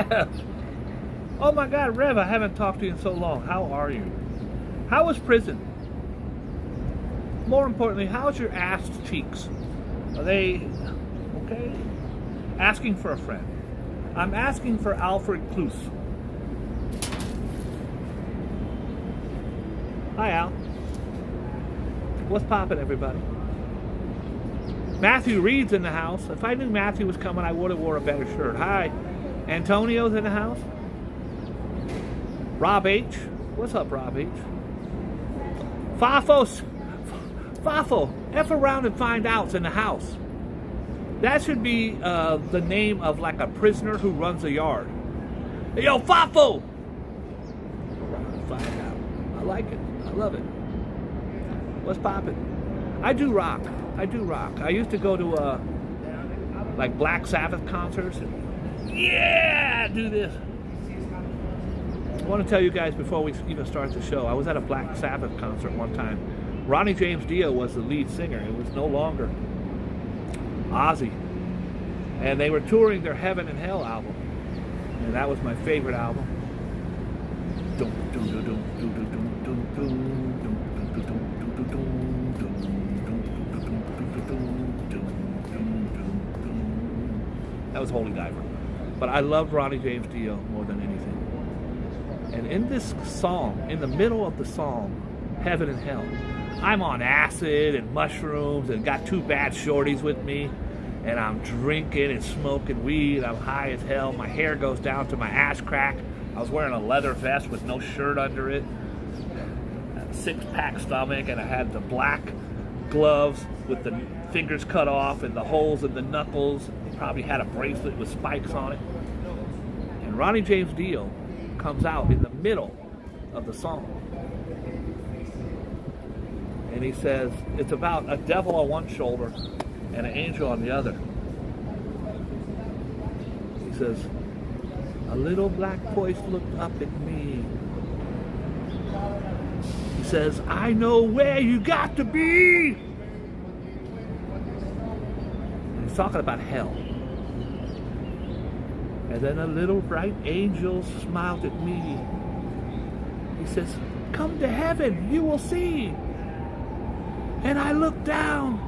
Rev! Oh my God, Rev, I haven't talked to you in so long. How are you? How was prison? More importantly, how's your ass cheeks? Are they okay? Asking for a friend. I'm asking for Alfred Cluse. Hi, Al. What's poppin', everybody? Matthew Reed's in the house. If I knew Matthew was coming, I would have wore a better shirt. Hi. Antonio's in the house. Rob H. What's up, Rob H? Fafo, F around and find out's in the house. That should be the name of like a prisoner who runs a yard. Hey, yo, Fafo! Around and find out. I like it. I love it. What's poppin'? I do rock. I used to go to like Black Sabbath concerts. Yeah, do this. I want to tell you guys before we even start the show, I was at a Black Sabbath concert one time. Ronnie James Dio was the lead singer. It was no longer Ozzy. And they were touring their Heaven and Hell album. And that was my favorite album. That was Holy Diver. But I loved Ronnie James Dio more than anything. And in this song, in the middle of the song, Heaven and Hell, I'm on acid and mushrooms and got two bad shorties with me. And I'm drinking and smoking weed. I'm high as hell. My hair goes down to my ass crack. I was wearing a leather vest with no shirt under it. A six-pack stomach, and I had the black gloves with the fingers cut off and the holes in the knuckles. Probably had a bracelet with spikes on it. And Ronnie James Dio comes out in the middle of the song. And he says, it's about a devil on one shoulder and an angel on the other. He says, a little black voice looked up at me. He says, I know where you got to be. And he's talking about hell. And then a little bright angel smiled at me. He says, come to heaven, you will see. And I looked down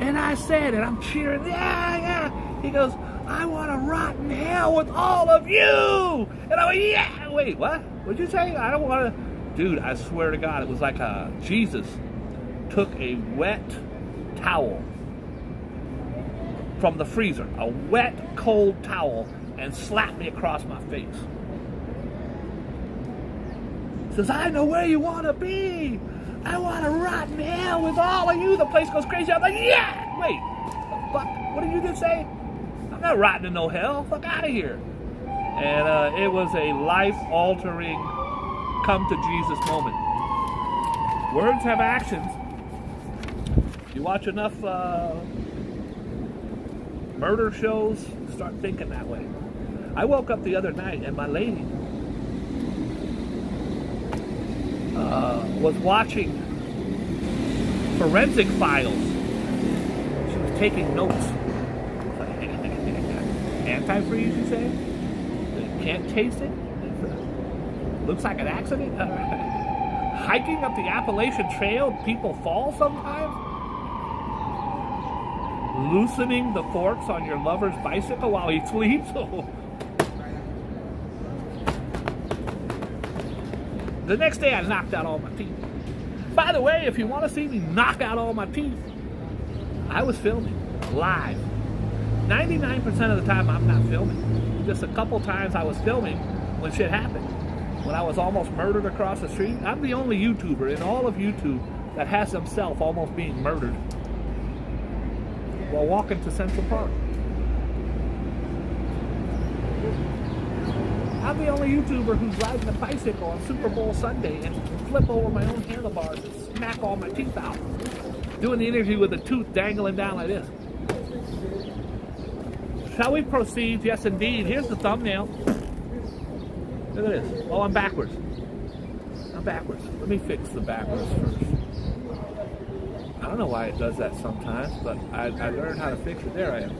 and I said, and I'm cheering, yeah, yeah. He goes, I want to rot in hell with all of you. And I went, yeah. Wait, what? What'd you say? I don't want to. Dude, I swear to God, it was like Jesus took a wet towel from the freezer, a wet, cold towel, and slapped me across my face. Says, I know where you want to be. I want to rot in hell with all of you. The place goes crazy. I'm like, yeah. Wait, fuck. What did you just say? I'm not rotting in no hell. Fuck out of here. And it was a life-altering, come-to-Jesus moment. Words have actions. You watch enough murder shows, start thinking that way. I woke up the other night and my lady was watching Forensic Files. She was taking notes. Antifreeze, you say? Can't taste it? Looks like an accident? Hiking up the Appalachian Trail, people fall sometimes? Loosening the forks on your lover's bicycle while he sleeps? The next day I knocked out all my teeth. By the way, if you want to see me knock out all my teeth, I was filming live. 99% of the time I'm not filming. Just a couple times I was filming when shit happened. When I was almost murdered across the street. I'm the only YouTuber in all of YouTube that has himself almost being murdered while walking to Central Park. I'm the only YouTuber who's riding a bicycle on Super Bowl Sunday and flip over my own handlebars and smack all my teeth out. Doing the interview with a tooth dangling down like this. Shall we proceed? Yes, indeed. Here's the thumbnail. Look at this. Oh, I'm backwards. I'm backwards. Let me fix the backwards first. I don't know why it does that sometimes, but I learned how to fix it. There I am.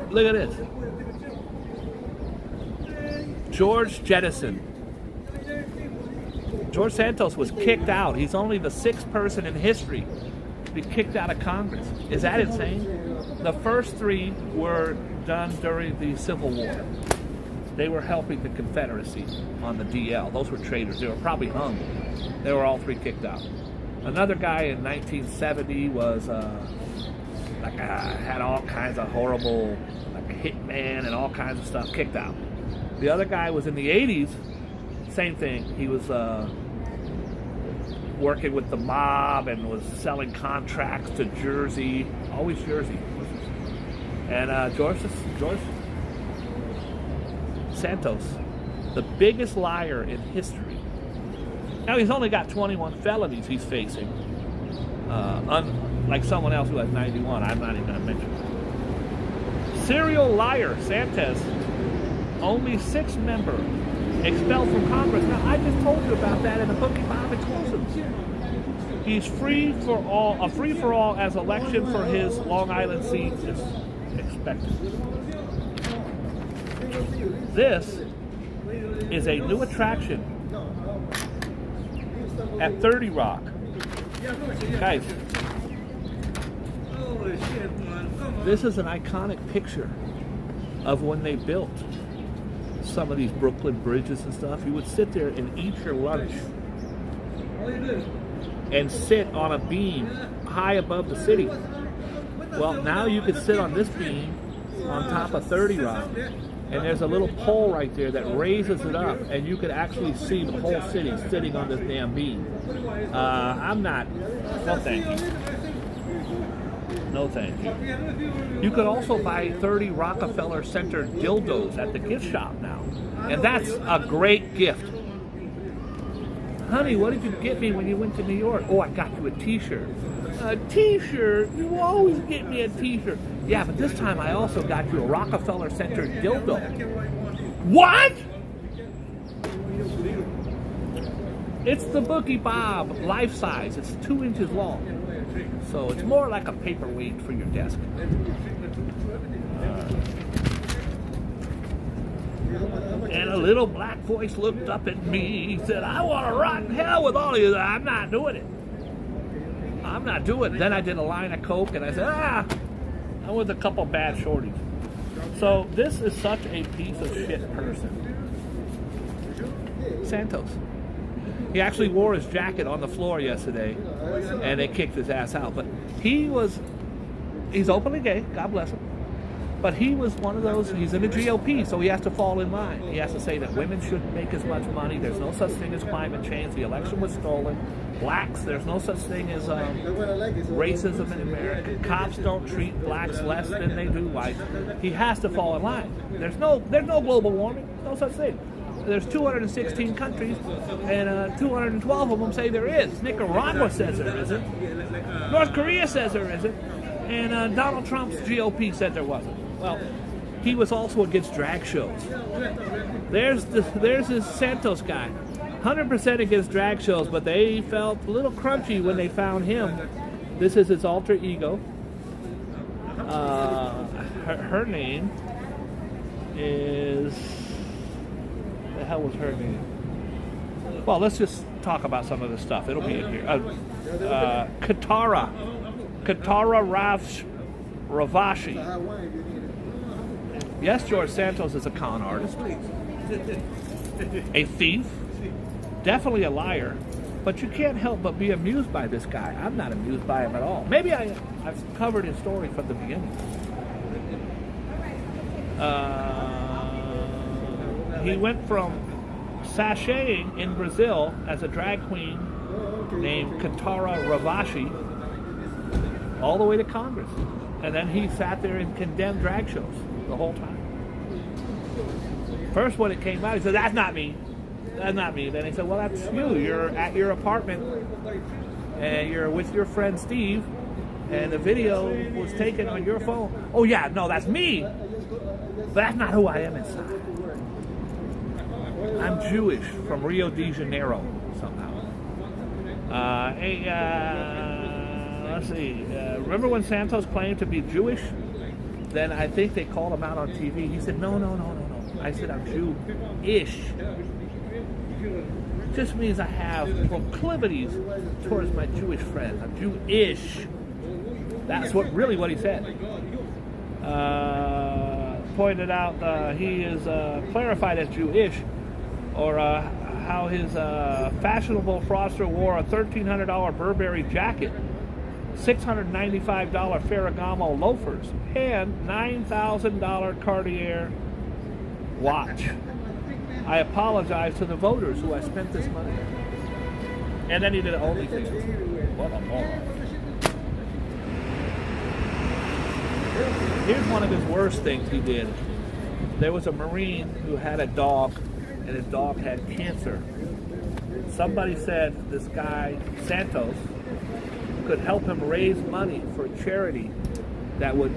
Look at this. George Jettison. George Santos was kicked out. He's only the 6th person in history to be kicked out of Congress. Is that insane? The first 3 were done during the Civil War. They were helping the Confederacy on the DL. Those were traitors. They were probably hung. They were all 3 kicked out. Another guy in 1970 was had all kinds of horrible, like a hitman and all kinds of stuff, kicked out. The other guy was in the 80s, same thing. He was working with the mob and was selling contracts to Jersey, always Jersey. And George Santos, the biggest liar in history. Now he's only got 21 felonies he's facing, like someone else who has 91. I'm not even going to mention that. Serial liar Santos, only 6th member expelled from Congress. Now I just told you about that in the Boogie Bob exclusives. He's free for all, a free for all as election for his Long Island seat is expected. This is a new attraction at 30 Rock. Guys, this is an iconic picture of when they built some of these Brooklyn bridges and stuff. You would sit there and eat your lunch and sit on a beam high above the city. Well, now you can sit on this beam on top of 30 Rock, and there's a little pole right there that raises it up, and you could actually see the whole city sitting on this damn beam. I'm not, no thank you. No thank you. You could also buy 30 Rockefeller Center dildos at the gift shop now, and that's a great gift. Honey, what did you get me when you went to New York? Oh, I got you a t-shirt. A t-shirt? You always get me a t-shirt. Yeah, but this time I also got you a Rockefeller Center dildo. What? It's the Boogie Bob life size. It's 2 inches long. So it's more like a paperweight for your desk. And a little black voice looked up at me. He said, I want to rot in hell with all of you. I'm not doing it. I'm not doing it. Then I did a line of coke and I said, I'm with a couple bad shorties. So this is such a piece of shit person. Santos. He actually wore his jacket on the floor yesterday and they kicked his ass out. But he's openly gay, God bless him. But he was one of those, he's in the GOP, so he has to fall in line. He has to say that women shouldn't make as much money. There's no such thing as climate change. The election was stolen. Blacks, there's no such thing as racism in America. Cops don't treat blacks less than they do whites. He has to fall in line. There's no global warming. No such thing. There's 216 countries, and 212 of them say there is. Nicaragua says there isn't. North Korea says there isn't. And Donald Trump's GOP said there wasn't. Well, he was also against drag shows. There's this Santos guy, 100% against drag shows, but they felt a little crunchy when they found him. This is his alter ego. Her name is... What the hell was her name? Well, let's just talk about some of this stuff. It'll be in here. Katara Ravashi. Yes, George Santos is a con artist, a thief, definitely a liar, but you can't help but be amused by this guy. I'm not amused by him at all. Maybe I've covered his story from the beginning. He went from sashaying in Brazil as a drag queen named Katara Ravashi all the way to Congress. And then he sat there and condemned drag shows the whole time. First, when it came out, he said, that's not me. That's not me. Then he said, well, that's you. You're at your apartment, and you're with your friend Steve, and the video was taken on your phone. Oh, yeah, no, that's me. But that's not who I am inside. I'm Jewish from Rio de Janeiro, somehow. Let's see. Remember when Santos claimed to be Jewish? Then I think they called him out on TV. He said, no. I said I'm Jew-ish. Just means I have proclivities towards my Jewish friends. I'm Jew-ish. That's what he said. Pointed out he is clarified as Jewish, or how his fashionable fraudster wore a $1,300 Burberry jacket, $695 Ferragamo loafers, and $9,000 Cartier watch. I apologize to the voters who I spent this money on. And then he did OnlyFans. What a moron. Here's one of his worst things he did. There was a Marine who had a dog, and his dog had cancer. Somebody said this guy, Santos, could help him raise money for a charity that would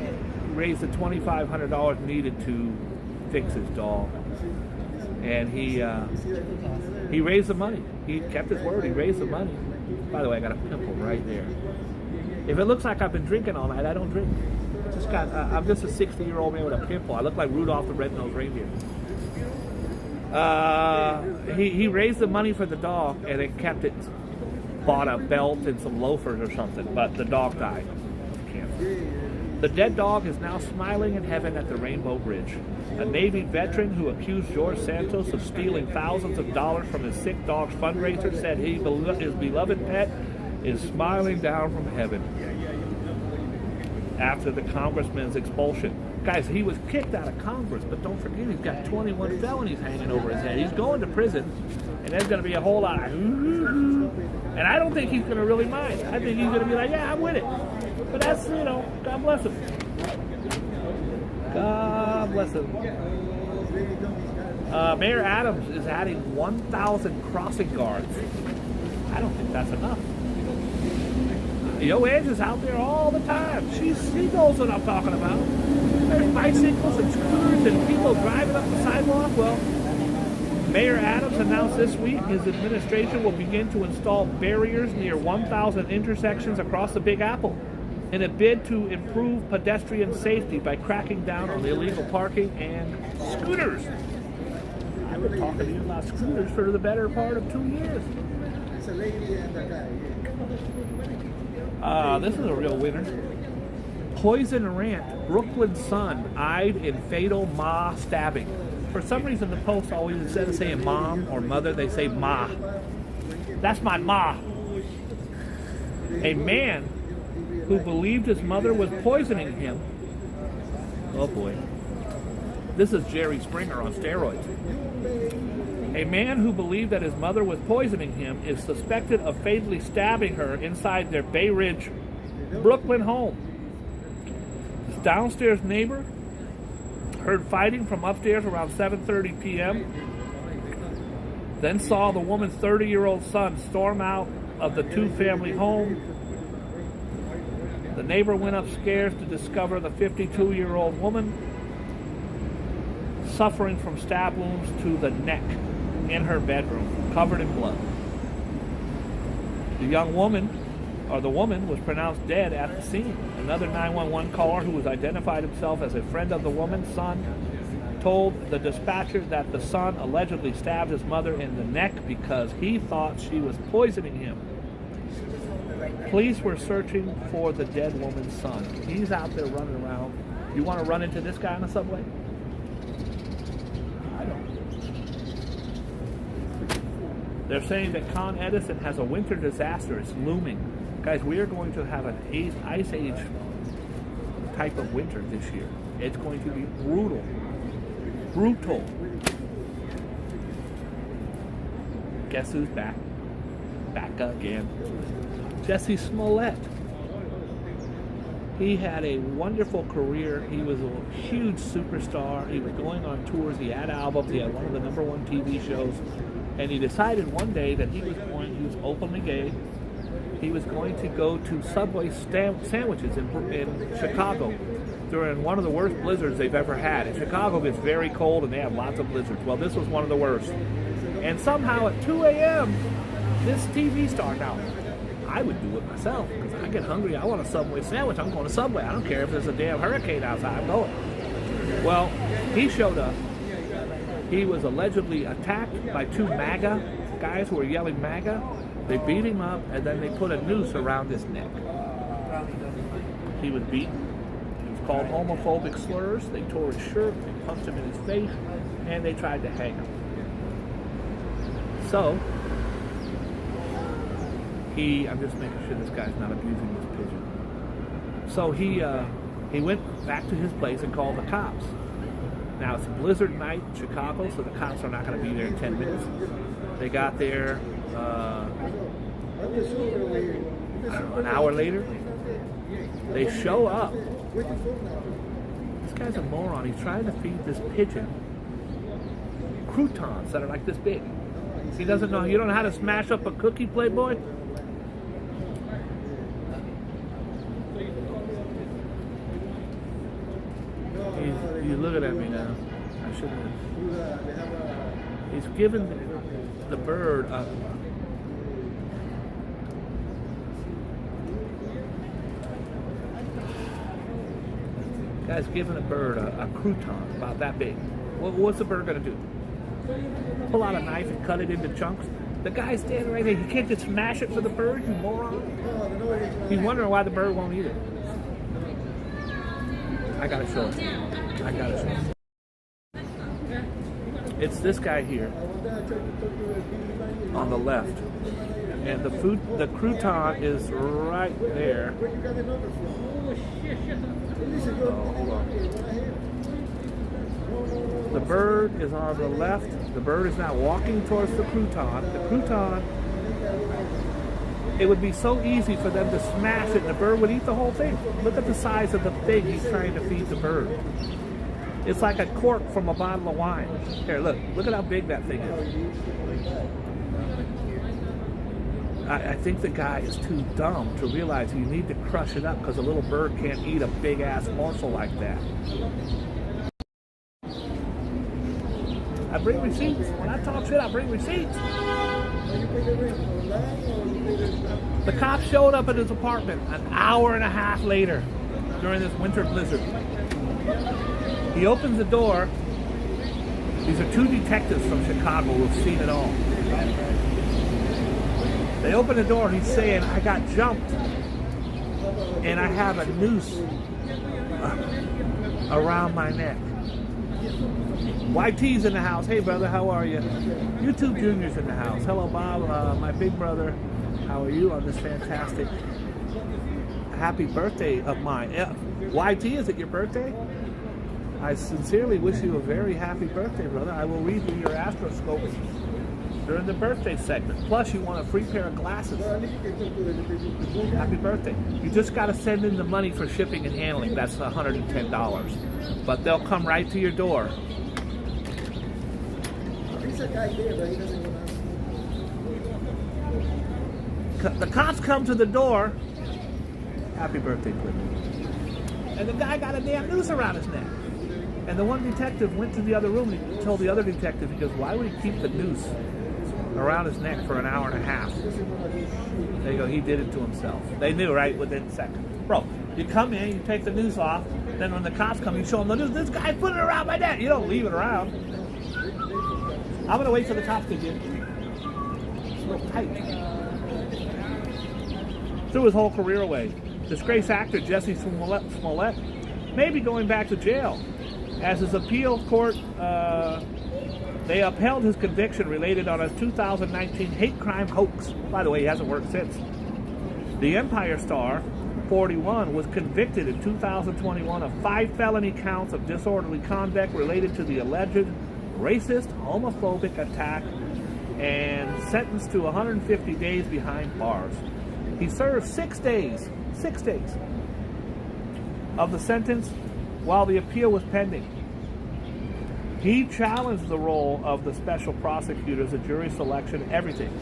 raise the $2,500 needed to fix his dog. And he raised the money. He kept his word. He raised the money. By the way, I got a pimple right there. If it looks like I've been drinking all night, I don't drink. I'm just a 60-year-old man with a pimple. I look like Rudolph the Red-Nosed Reindeer. He raised the money for the dog and then kept it. Bought a belt and some loafers or something, but the dog died of cancer. The dead dog is now smiling in heaven at the Rainbow Bridge. A Navy veteran who accused George Santos of stealing thousands of dollars from his sick dog's fundraiser said his beloved pet is smiling down from heaven after the congressman's expulsion. Guys, he was kicked out of Congress, but don't forget he's got 21 felonies hanging over his head. He's going to prison, and there's going to be a whole lot of and I don't think he's going to really mind. I think he's going to be like, yeah, I'm with it. But that's, God bless him. God bless him. Mayor Adams is adding 1,000 crossing guards. I don't think that's enough. Yo Edge is out there all the time. She knows what I'm talking about. There's bicycles and scooters and people driving up the sidewalk. Well, Mayor Adams announced this week his administration will begin to install barriers near 1,000 intersections across the Big Apple in a bid to improve pedestrian safety by cracking down on illegal parking and scooters. I've been talking to you about scooters for the better part of 2 years. This is a real winner. Poison rant. Brooklyn son eyed in fatal ma stabbing. For some reason, the Post always, instead of saying mom or mother, they say ma. That's my ma. A man who believed his mother was poisoning him. Oh boy. This is Jerry Springer on steroids. A man who believed that his mother was poisoning him is suspected of fatally stabbing her inside their Bay Ridge, Brooklyn home. His downstairs neighbor heard fighting from upstairs around 7:30 p.m., then saw the woman's 30-year-old son storm out of the two-family home. The neighbor went upstairs to discover the 52-year-old woman suffering from stab wounds to the neck in her bedroom, covered in blood. The woman was pronounced dead at the scene. Another 911 caller who was identified himself as a friend of the woman's son told the dispatcher that the son allegedly stabbed his mother in the neck because he thought she was poisoning him. Police were searching for the dead woman's son. He's out there running around. You want to run into this guy on the subway? I don't. They're saying that Con Edison has a winter disaster. It's looming. Guys, we are going to have an ice age type of winter this year. It's going to be brutal. Brutal. Guess who's back? Back again. Jussie Smollett. He had a wonderful career. He was a huge superstar. He was going on tours. He had albums. He had one of the #1 TV shows. And he decided one day that he was openly gay. He was going to go to Subway sandwiches in Chicago during one of the worst blizzards they've ever had. And Chicago gets very cold and they have lots of blizzards. Well, this was one of the worst. And somehow at 2 a.m., this TV star, now, I would do it myself because I get hungry. I want a Subway sandwich. I'm going to Subway. I don't care if there's a damn hurricane outside. I'm going. Well, he showed up He was allegedly attacked by 2 MAGA guys who were yelling MAGA. They beat him up, and then they put a noose around his neck. He was beaten. He was called homophobic slurs. They tore his shirt, they punched him in his face, and they tried to hang him. So, I'm just making sure this guy's not abusing this pigeon. So he went back to his place and called the cops. Now it's a blizzard night in Chicago, so the cops are not going to be there in 10 minutes. They got there, I don't know, an hour later. They show up. This guy's a moron. He's trying to feed this pigeon croutons that are like this big. He doesn't know. You don't know how to smash up a cookie, Playboy? He's looking at me now. I shouldn't. He's giving the bird a. Guy's giving a bird a crouton about that big. What's the bird gonna do? Pull out a knife and cut it into chunks? The guy's standing right there. You can't just smash it for the bird, you moron. He's wondering why the bird won't eat it. I gotta show it. It's this guy here on the left, and the crouton is right there. Oh, hold on. The bird is on the left. The bird is now walking towards the crouton. The crouton, it would be so easy for them to smash it and the bird would eat the whole thing. Look at the size of the thing he's trying to feed the bird. It's like a cork from a bottle of wine. Here, look at how big that thing is. I think the guy is too dumb to realize you need to crush it up because a little bird can't eat a big ass morsel like that. I bring receipts. When I talk shit, I bring receipts. The cops showed up at his apartment an hour and a half later during this winter blizzard. He opens the door. These are 2 detectives from Chicago who have seen it all. They open the door and he's saying, I got jumped and I have a noose around my neck. YT's in the house. Hey brother, how are you? YouTube Junior's in the house. Hello Bob, my big brother. How are you on this fantastic happy birthday of mine? YT, is it your birthday? I sincerely wish you a very happy birthday, brother. I will read you your astroscope during the birthday segment. Plus, you want a free pair of glasses. Happy birthday. You just got to send in the money for shipping and handling. That's $110. But they'll come right to your door. The cops come to the door. Happy birthday, Clinton. And the guy got a damn noose around his neck. And the one detective went to the other room and he told the other detective, he goes, why would he keep the noose around his neck for an hour and a half? They go, he did it to himself. They knew, right, within seconds. Bro, you come in, you take the noose off, then when the cops come, you show them the noose. This guy put it around my neck. You don't leave it around. I'm going to wait for the cops to get it. It's a little tight. Threw his whole career away. Disgraced actor Jussie Smollett may be going back to jail. As his appeal court, they upheld his conviction related on his 2019 hate crime hoax. By the way, he hasn't worked since. The Empire star, 41, was convicted in 2021 of 5 felony counts of disorderly conduct related to the alleged racist, homophobic attack and sentenced to 150 days behind bars. He served 6 days of the sentence while the appeal was pending. He challenged the role of the special prosecutors, the jury selection, everything.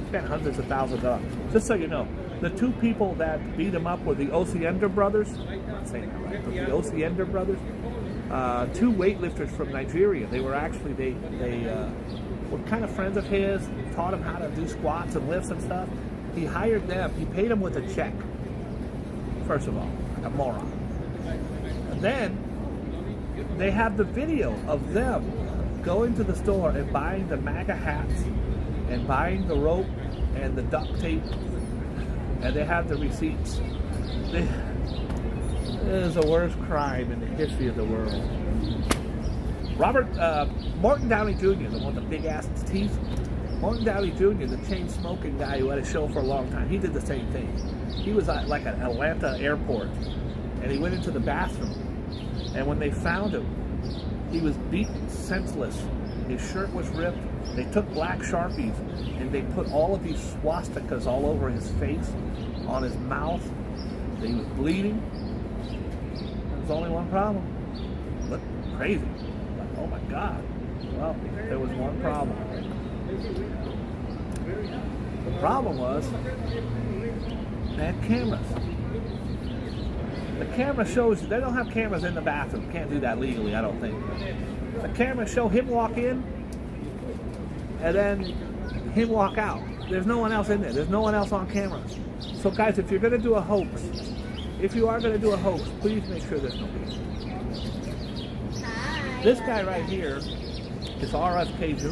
Spent hundreds of thousands of dollars. Just so you know, the 2 people that beat him up were the Osiender brothers. I'm not saying that right, but the Osiender brothers. 2 weightlifters from Nigeria. They were actually, they were kind of friends of his, taught him how to do squats and lifts and stuff. He hired them. He paid them with a check, first of all, like a moron. And then they have the video of them going to the store and buying the MAGA hats and buying the rope and the duct tape, and they have the receipts. It is the worst crime in the history of the world. Morton Downey Jr., the one with the big ass teeth. Morton Downey Jr., the chain-smoking guy who had a show for a long time, he did the same thing. He was at like an Atlanta airport, and he went into the bathroom, and when they found him, he was beaten senseless. His shirt was ripped. They took black Sharpies, and they put all of these swastikas all over his face, on his mouth. He was bleeding. There was only one problem. Looked crazy. Like, oh my God. Well, there was one problem. The problem was they had cameras. The camera shows you, they don't have cameras in the bathroom. Can't do that legally, I don't think. The cameras show him walk in and then him walk out. There's no one else in there. There's no one else on camera. So guys, if you're going to do a hoax, please make sure there's no people. This guy right here is RFK Jr.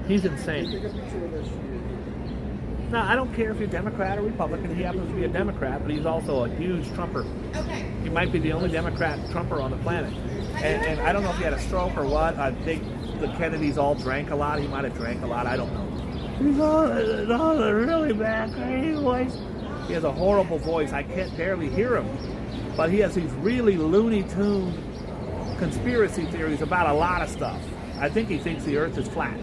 He's insane. Now, I don't care if you're Democrat or Republican. He happens to be a Democrat, but he's also a huge Trumper. He might be the only Democrat Trumper on the planet. And I don't know if he had a stroke or what. I think the Kennedys all drank a lot. He might have drank a lot. I don't know. He's all a really bad, crazy voice. He has a horrible voice. I can't barely hear him. But he has these really Looney Tune conspiracy theories about a lot of stuff. I think he thinks the Earth is flat.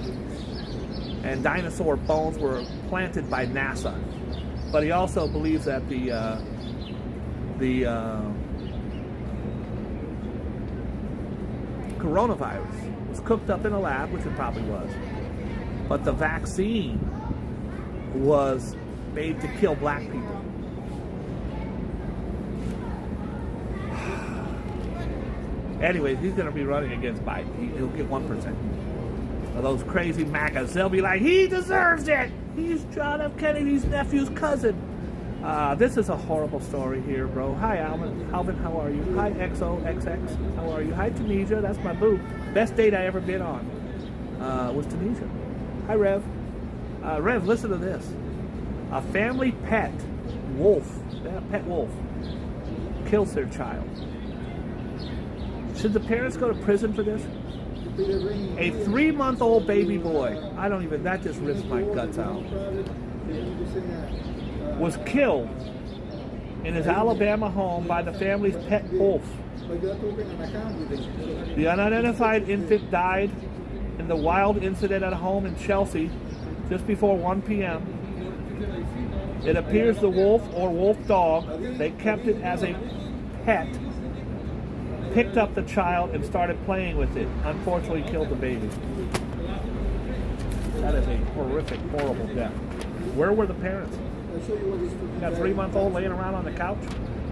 And dinosaur bones were planted by NASA. But he also believes that the coronavirus was cooked up in a lab, which it probably was. But the vaccine was made to kill black people. Anyways, he's going to be running against Biden. He'll get 1%. Those crazy MAGAs, they'll be like, he deserves it. He's John F. Kennedy's nephew's cousin. This is a horrible story here, bro. Hi, Alvin. Alvin, how are you? Hi, XOXX. How are you? Hi, Tunisia. That's my boo. Best date I ever been on was Tunisia. Hi, Rev. Rev, listen to this. A family pet wolf, pet wolf, kills their child. Should the parents go to prison for this? A 3-month-old baby boy, that just rips my guts out, was killed in his Alabama home by the family's pet wolf. The unidentified infant died in the wild incident at a home in Chelsea just before 1 p.m. It appears the wolf or wolf dog, they kept it as a pet, picked up the child and started playing with it. Unfortunately, killed the baby. That is a horrific, horrible death. Where were the parents? You got a 3-month-old laying around on the couch?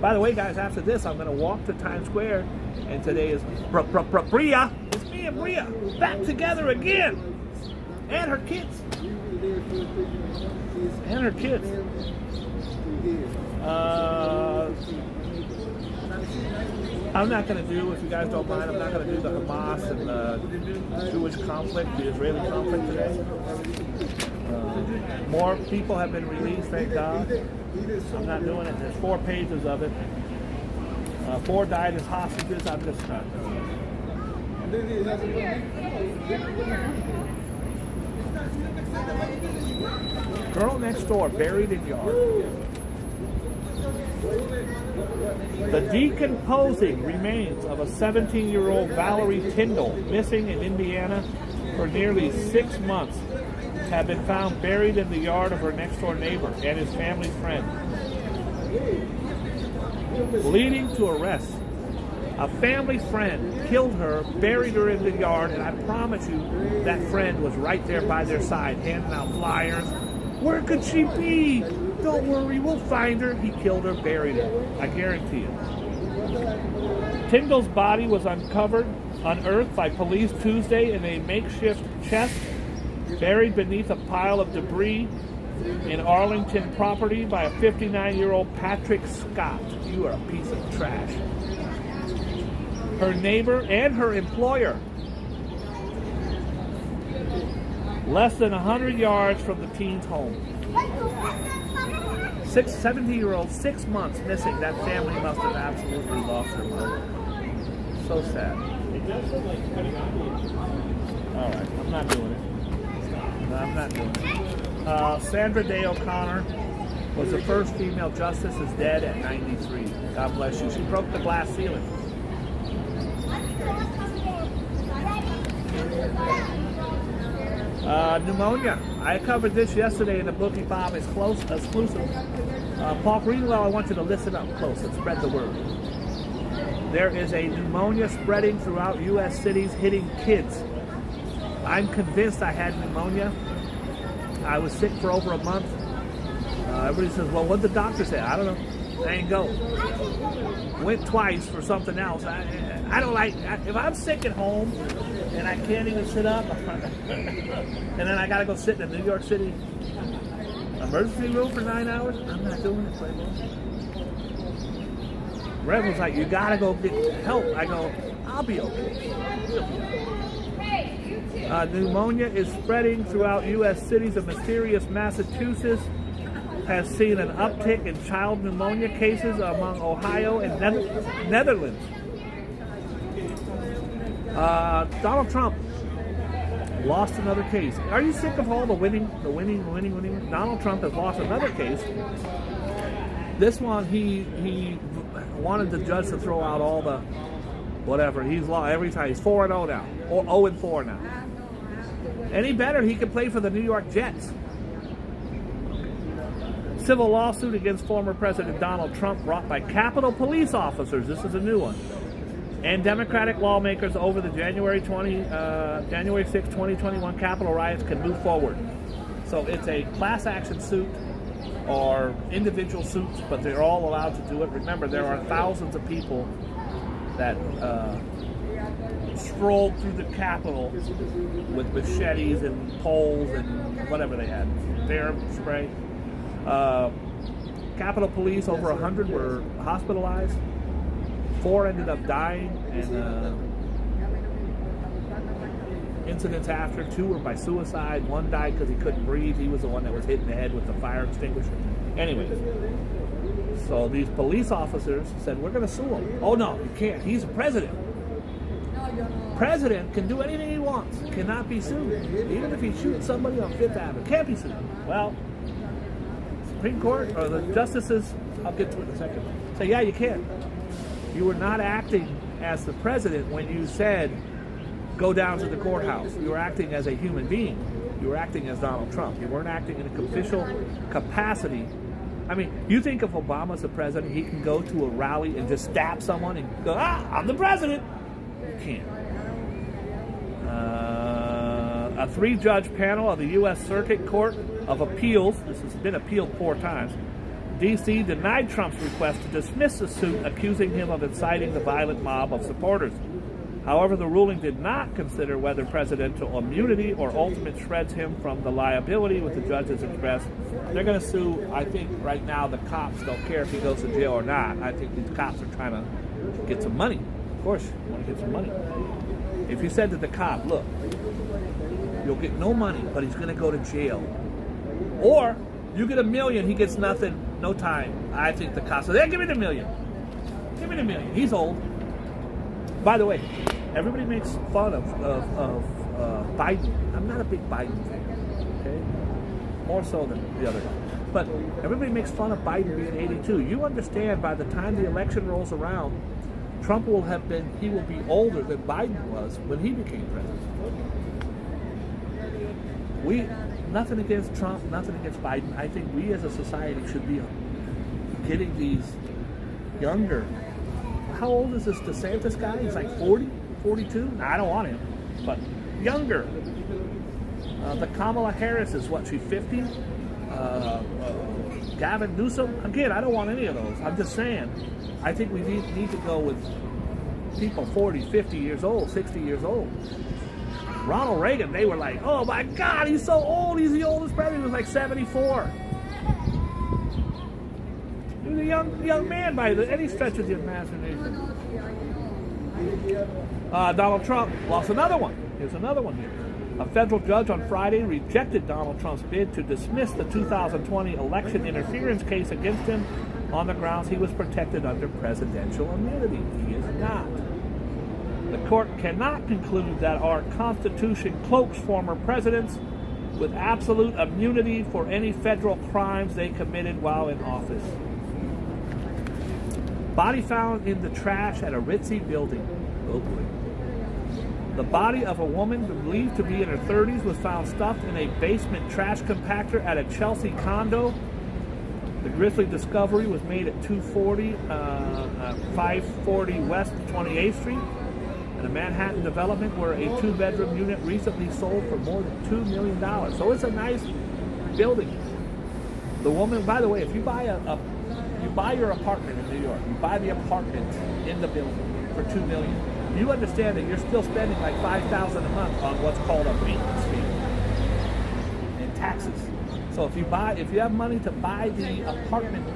By the way, guys, after this, I'm going to walk to Times Square, and today is Bria. It's me and Bria back together again, and her kids. And her kids. I'm not going to do, if you guys don't mind, I'm not going to do the Hamas and the Jewish conflict, the Israeli conflict today. More people have been released, thank God. I'm not doing it. There's 4 pages of it. 4 died as hostages. I'm just not doing it. Girl next door, buried in yard. The decomposing remains of a 17-year-old Valerie Tyndall, missing in Indiana for nearly 6 months, have been found buried in the yard of her next-door neighbor and his family friend, leading to arrests. A family friend killed her, buried her in the yard, and I promise you that friend was right there by their side, handing out flyers. Where could she be? Don't worry, we'll find her. He killed her, buried her. I guarantee it. Tyndall's body was unearthed by police Tuesday in a makeshift chest, buried beneath a pile of debris in Arlington property by a 59-year-old Patrick Scott. You are a piece of trash. her neighbor, and her employer. Less than 100 yards from the teen's home. 17-year-old, 6 months missing. That family must have absolutely lost their mind. So sad. All right, I'm not doing it. No, I'm not doing it. Sandra Day O'Connor was the first female justice, is dead at 93. God bless you. She broke the glass ceiling. Pneumonia. I covered this yesterday in the Boogie Bob exclusive. Paul Greenwell, I want you to listen up close and spread the word. There is a pneumonia spreading throughout U.S. cities, hitting kids. I'm convinced I had pneumonia. I was sick for over a month. Everybody says, well, what'd the doctor say? I don't know. I ain't go. Went twice for something else. I don't like, if I'm sick at home and I can't even sit up, and then I got to go sit in the New York City emergency room for 9 hours, I'm not doing it, Playboy. Rev was like, you got to go get help. I go, I'll be okay. Pneumonia is spreading throughout U.S. cities. A mysterious Massachusetts has seen an uptick in child pneumonia cases among Ohio and Netherlands. Donald Trump lost another case. Are you sick of all the winning? Donald Trump has lost another case. This one, he wanted the judge to throw out all the whatever. He's lost every time. He's 4-0 now, or 0-4 now. Any better, he could play for the New York Jets. Civil lawsuit against former President Donald Trump brought by Capitol Police officers. This is a new one. And Democratic lawmakers over the January 6, 2021 Capitol riots can move forward. So it's a class action suit or individual suits, but they're all allowed to do it. Remember, there are thousands of people that strolled through the Capitol with machetes and poles and whatever they had, bear spray. Capitol Police, over 100 were hospitalized. 4 ended up dying, and incidents after, 2 were by suicide. 1 died because he couldn't breathe. He was the one that was hit in the head with the fire extinguisher. Anyways, so these police officers said, we're going to sue him. Oh no, you can't. He's a president. President can do anything he wants. Cannot be sued. Even if he shoots somebody on Fifth Avenue, can't be sued. Well, Supreme Court or the justices, I'll get to it in a second, say, yeah, you can. You were not acting as the president when you said, go down to the courthouse. You were acting as a human being. You were acting as Donald Trump. You weren't acting in an official capacity. I mean, you think if Obama's the president, he can go to a rally and just stab someone and go, I'm the president. You can't. A 3-judge panel of the U.S. Circuit Court of Appeals, this has been appealed 4 times, D.C. denied Trump's request to dismiss the suit, accusing him of inciting the violent mob of supporters. However, the ruling did not consider whether presidential immunity or ultimate shreds him from the liability, with the judges expressed. They're going to sue, I think right now the cops don't care if he goes to jail or not. I think these cops are trying to get some money. Of course, you want to get some money. If you said to the cop, look, you'll get no money, but he's going to go to jail. Or you get $1 million, he gets nothing, no time. I think the cop says, hey, give me the $1 million. Give me the $1 million. He's old. By the way, everybody makes fun of Biden. I'm not a big Biden fan, okay? More so than the other guy. But everybody makes fun of Biden being 82. You understand, by the time the election rolls around, Trump will be older than Biden was when he became president. Nothing against Trump, nothing against Biden. I think we as a society should be getting these younger. How old is this Santos guy? He's like 40, 42? Nah, I don't want him, but younger. The Kamala Harris is what, she's 50? Gavin Newsom? Again, I don't want any of those. I'm just saying, I think we need to go with people 40, 50 years old, 60 years old. Ronald Reagan, they were like, oh my God, he's so old. He's the oldest president. He was like 74. He was a young man by any stretch of the imagination. Donald Trump lost another one. Here's another one here. A federal judge on Friday rejected Donald Trump's bid to dismiss the 2020 election interference case against him on the grounds he was protected under presidential immunity. He is not. The court cannot conclude that our Constitution cloaks former presidents with absolute immunity for any federal crimes they committed while in office. Body found in the trash at a ritzy building. Oh boy. The body of a woman believed to be in her 30s was found stuffed in a basement trash compactor at a Chelsea condo. The grisly discovery was made at 540 West 28th Street in a Manhattan development where a 2-bedroom unit recently sold for more than $2 million. So it's a nice building. The woman, by the way, if you buy you buy your apartment in New York, you buy the apartment in the building for $2 million. You understand that you're still spending like $5,000 a month on what's called a maintenance fee and taxes. So if you have money to buy the apartment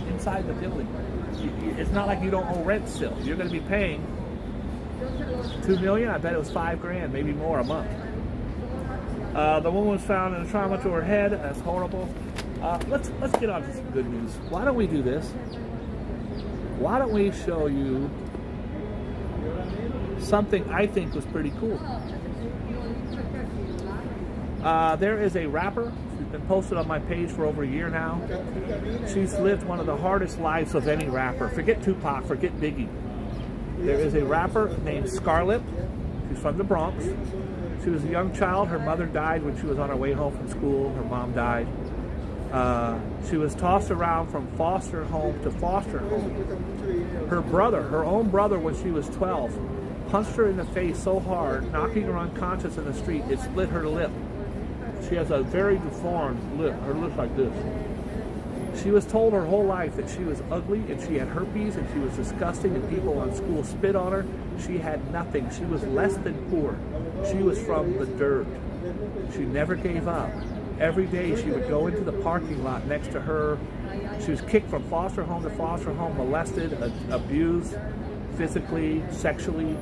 inside the building, it's not like you don't owe rent still. You're going to be paying $2 million. I bet it was $5,000, maybe more a month. The woman was found in a trauma to her head. That's horrible. Let's get on to some good news. Why don't we do this? Why don't we show you something I think was pretty cool. There is a rapper. She's been posted on my page for over a year now. She's lived one of the hardest lives of any rapper. Forget Tupac, forget Biggie. There is a rapper named Scarlet. She's from the Bronx. She was a young child. Her mother died when she was on her way home from school. Her mom died. She was tossed around from foster home to foster home. Her own brother, when she was 12, punched her in the face so hard, knocking her unconscious in the street, it split her lip. She has a very deformed lip. Her lip's like this. She was told her whole life that she was ugly and she had herpes and she was disgusting and people on school spit on her. She had nothing. She was less than poor. She was from the dirt. She never gave up. Every day she would go into the parking lot next to her. She was kicked from foster home to foster home, molested, abused, physically, sexually,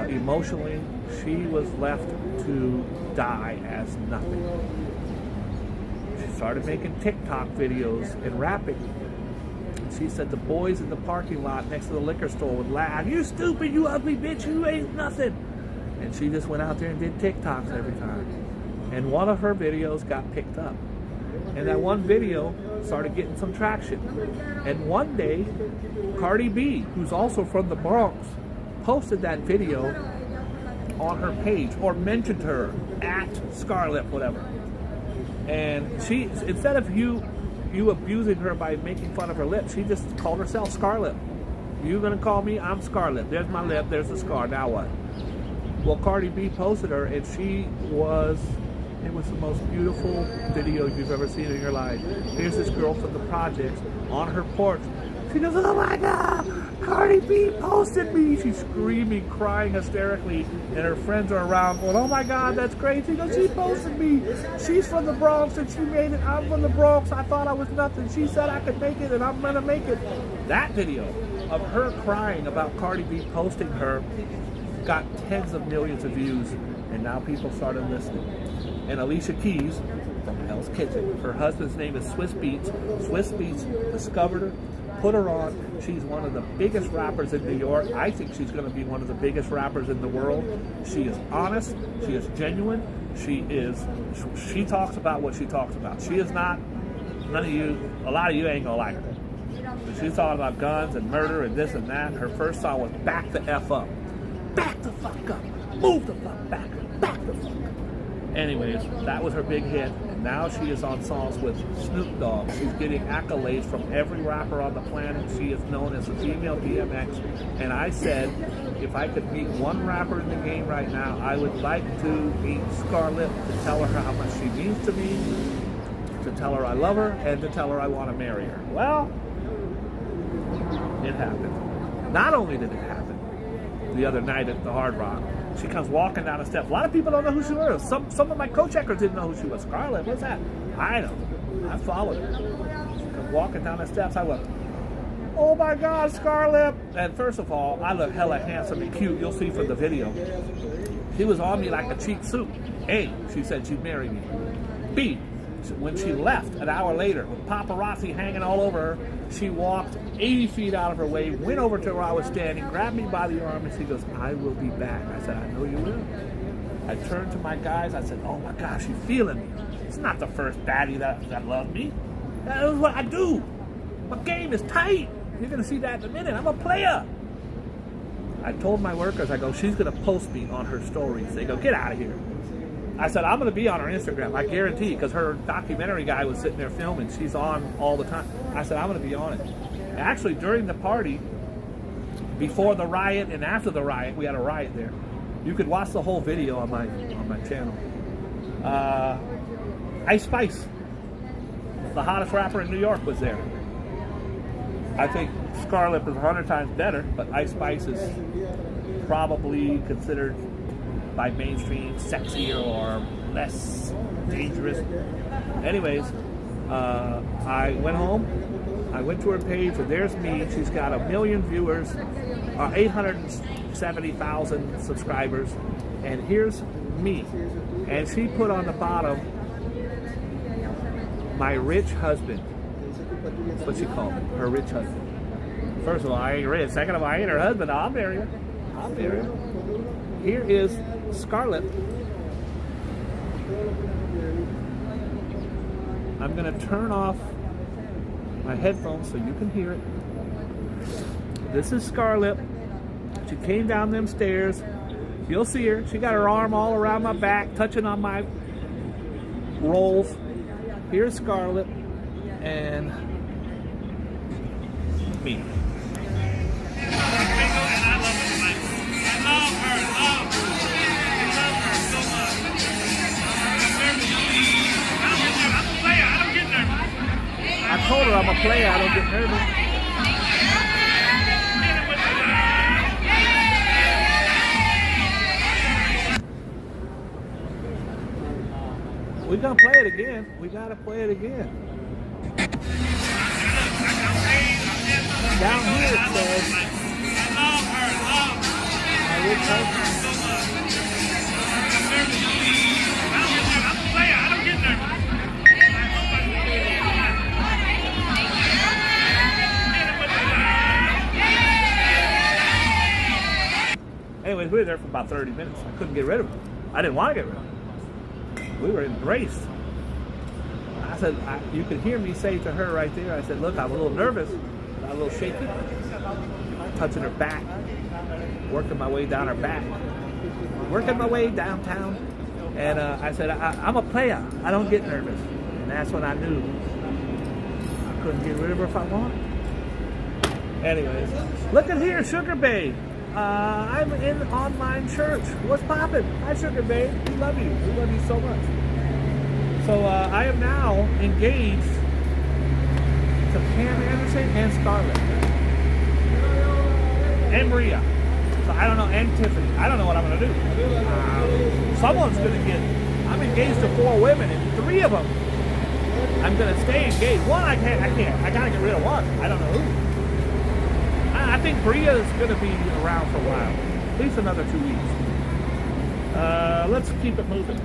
emotionally. She was left to die as nothing. She started making TikTok videos and rapping. She said the boys in the parking lot next to the liquor store would laugh, "You stupid, you ugly bitch, you ain't nothing." And she just went out there and did TikToks every time. And one of her videos got picked up. And that one video started getting some traction. And one day, Cardi B, who's also from the Bronx, posted that video on her page or mentioned her at Scarlet, whatever. And she, instead of you abusing her by making fun of her lip, she just called herself Scarlet. You're gonna call me? I'm Scarlet. There's my lip, there's the scar, now what? Well, Cardi B posted her and it was the most beautiful video you've ever seen in your life. Here's this girl from the projects on her porch. She goes, "Oh my God, Cardi B posted me." She's screaming, crying hysterically, and her friends are around going, "Oh my God, that's great." She goes, "She posted me. She's from the Bronx and she made it. I'm from the Bronx. I thought I was nothing. She said I could make it and I'm gonna make it." That video of her crying about Cardi B posting her got tens of millions of views, and now people started listening. And Alicia Keys from Hell's Kitchen, her husband's name is Swiss Beats. Swiss Beats discovered her, put her on. She's one of the biggest rappers in New York. I think she's going to be one of the biggest rappers in the world. She is honest. She is genuine. She talks about what she talks about. She is not, none of you, a lot of you ain't going to like her. She's talking about guns and murder and this and that. Her first song was Back the F Up. Back the fuck up. Move the fuck back. Back the fuck up. Anyways, that was her big hit, and now she is on songs with Snoop Dogg. She's getting accolades from every rapper on the planet. She is known as the female DMX, and I said if I could meet one rapper in the game right now, I would like to meet Scarlet to tell her how much she means to me, to tell her I love her, and to tell her I want to marry her. Well, it happened. Not only did it happen the other night at the Hard Rock, she comes walking down the steps. A lot of people don't know who she was. Some of my co-checkers didn't know who she was. Scarlet, what's that? I know. I followed her. She comes walking down the steps. I went, oh my God, Scarlet. And first of all, I look hella handsome and cute. You'll see from the video. She was on me like a cheap suit. A, she said she'd marry me. B, when she left an hour later with paparazzi hanging all over her, she walked 80 feet out of her way, went over to where I was standing, grabbed me by the arm, and she goes, I will be back. I said, I know you will. I turned to my guys. I said, oh my gosh, she's feeling me. It's not the first baddie that loves me. That is what I do. My game is tight. You're going to see that in a minute. I'm a player. I told my workers, I go, she's going to post me on her stories. They go, get out of here. I said, I'm going to be on her Instagram. I guarantee, because her documentary guy was sitting there filming. She's on all the time. I said, I'm going to be on it. Actually, during the party, before the riot and after the riot, we had a riot there. You could watch the whole video on my channel. Ice Spice, the hottest rapper in New York, was there. I think Scarlet is 100 times better, but Ice Spice is probably considered by mainstream sexier or less dangerous. Anyways, I went home. I went to her page, and there's me. She's got 1 million viewers, 870,000 subscribers, and here's me. And she put on the bottom, my rich husband. That's what she called me, her rich husband. First of all, I ain't rich. Second of all, I ain't her husband. I'll marry her. I'll marry her. Here is Scarlet. I'm going to turn off my headphones so you can hear it. This is Scarlet. She came down them stairs. You'll see her. She got her arm all around my back, touching on my rolls. Here's Scarlet and me. I told her I'm a player, I don't get nervous. We're gonna play it again. We gotta play it again. Down here it says, my rich husband. Anyways, we were there for about 30 minutes. I couldn't get rid of him. I didn't want to get rid of him. We were embraced. I said, you could hear me say to her right there, I said, look, I'm a little nervous. I'm a little shaky. Touching her back. Working my way down her back. Working my way downtown. And I said, I'm a player. I don't get nervous. And that's when I knew I couldn't get rid of her if I wanted. Anyways, look at here, Sugar Babe. I'm in online church. What's poppin'? Hi, Sugar Babe. We love you. We love you so much. So I am now engaged to Pam Anderson and Scarlet. And Maria. So I don't know, and Tiffany. I don't know what I'm going to do. Someone's going to get, I'm engaged to 4 women, and 3 of them, I'm going to stay engaged. One, I can't. I got to get rid of one. I don't know who. I think Bria is going to be around for a while. At least another 2 weeks. Let's keep it moving.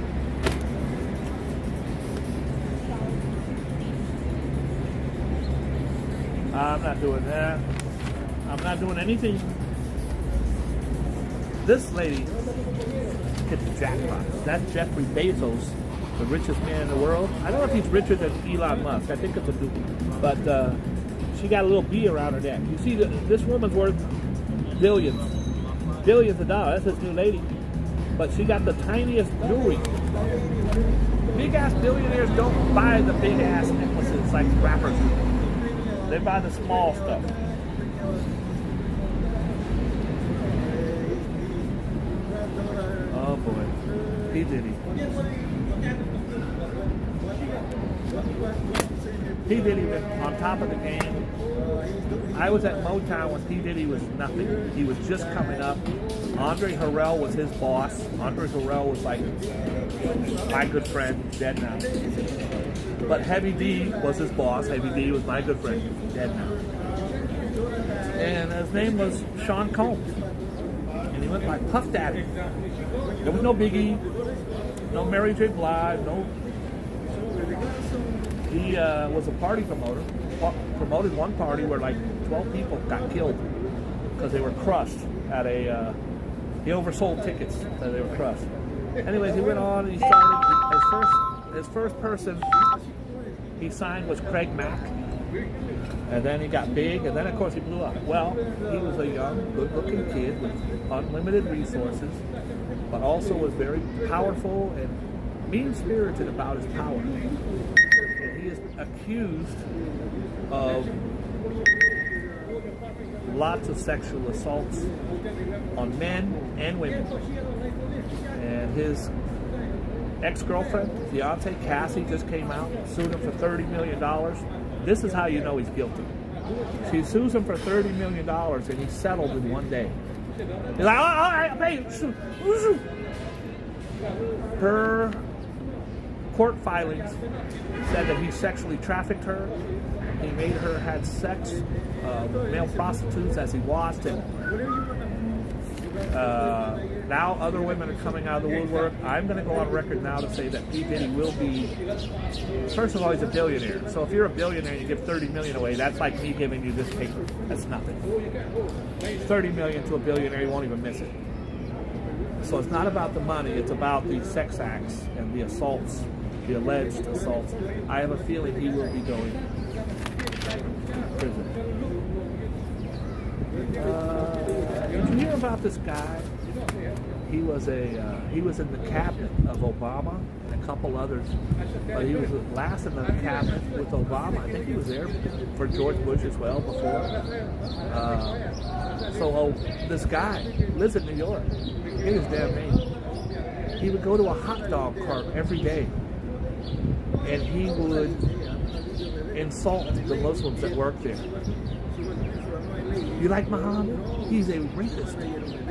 I'm not doing that. I'm not doing anything. This lady hit the jackpot. That's Jeffrey Bezos, the richest man in the world. I don't know if he's richer than Elon Musk. I think it's a dude. But she got a little B around her neck. You see, this woman's worth billions of dollars. That's his new lady. But she got the tiniest jewelry. Big-ass billionaires don't buy the big-ass necklaces like rappers do. They buy the small stuff. Oh boy, P. Diddy. P. Diddy was on top of the game. I was at Motown when P. Diddy was nothing. He was just coming up. Andre Harrell was his boss. Andre Harrell was like my good friend, dead now. But Heavy D was his boss. Heavy D was my good friend, dead now. And his name was Sean Combs. And he went by Puff Daddy. There was no Biggie, no Mary J. Blige, no. He was a party promoter. Promoted one party where like 12 people got killed because they were crushed at a. He oversold tickets, so they were crushed. Anyways, he went on and he started his first person he signed was Craig Mack, and then he got big, and then of course he blew up. Well, he was a young, good-looking kid with unlimited resources, but also was very powerful and mean-spirited about his power. And he is accused of lots of sexual assaults on men and women. And his ex-girlfriend, fiance, Cassie, just came out, sued him for $30 million. This is how you know he's guilty. She sues him for $30 million, and he settled in one day. He's like, all right, pay. Her court filings said that he sexually trafficked her. He made her have sex with male prostitutes as he watched, and now other women are coming out of the woodwork. I'm going to go on record now to say that P. Diddy will be, first of all, he's a billionaire. So if you're a billionaire and you give $30 million away, that's like me giving you this paper. That's nothing. $30 million to a billionaire, you won't even miss it. So it's not about the money, it's about the sex acts and the assaults, the alleged assaults. I have a feeling he will be going to prison. Did you hear about this guy? He was in the cabinet of Obama and a couple others. He was last in the cabinet with Obama. I think he was there for George Bush as well before. This guy lives in New York. Get his damn name. He would go to a hot dog cart every day, and he would insult the Muslims that work there. You like Muhammad? He's a rapist.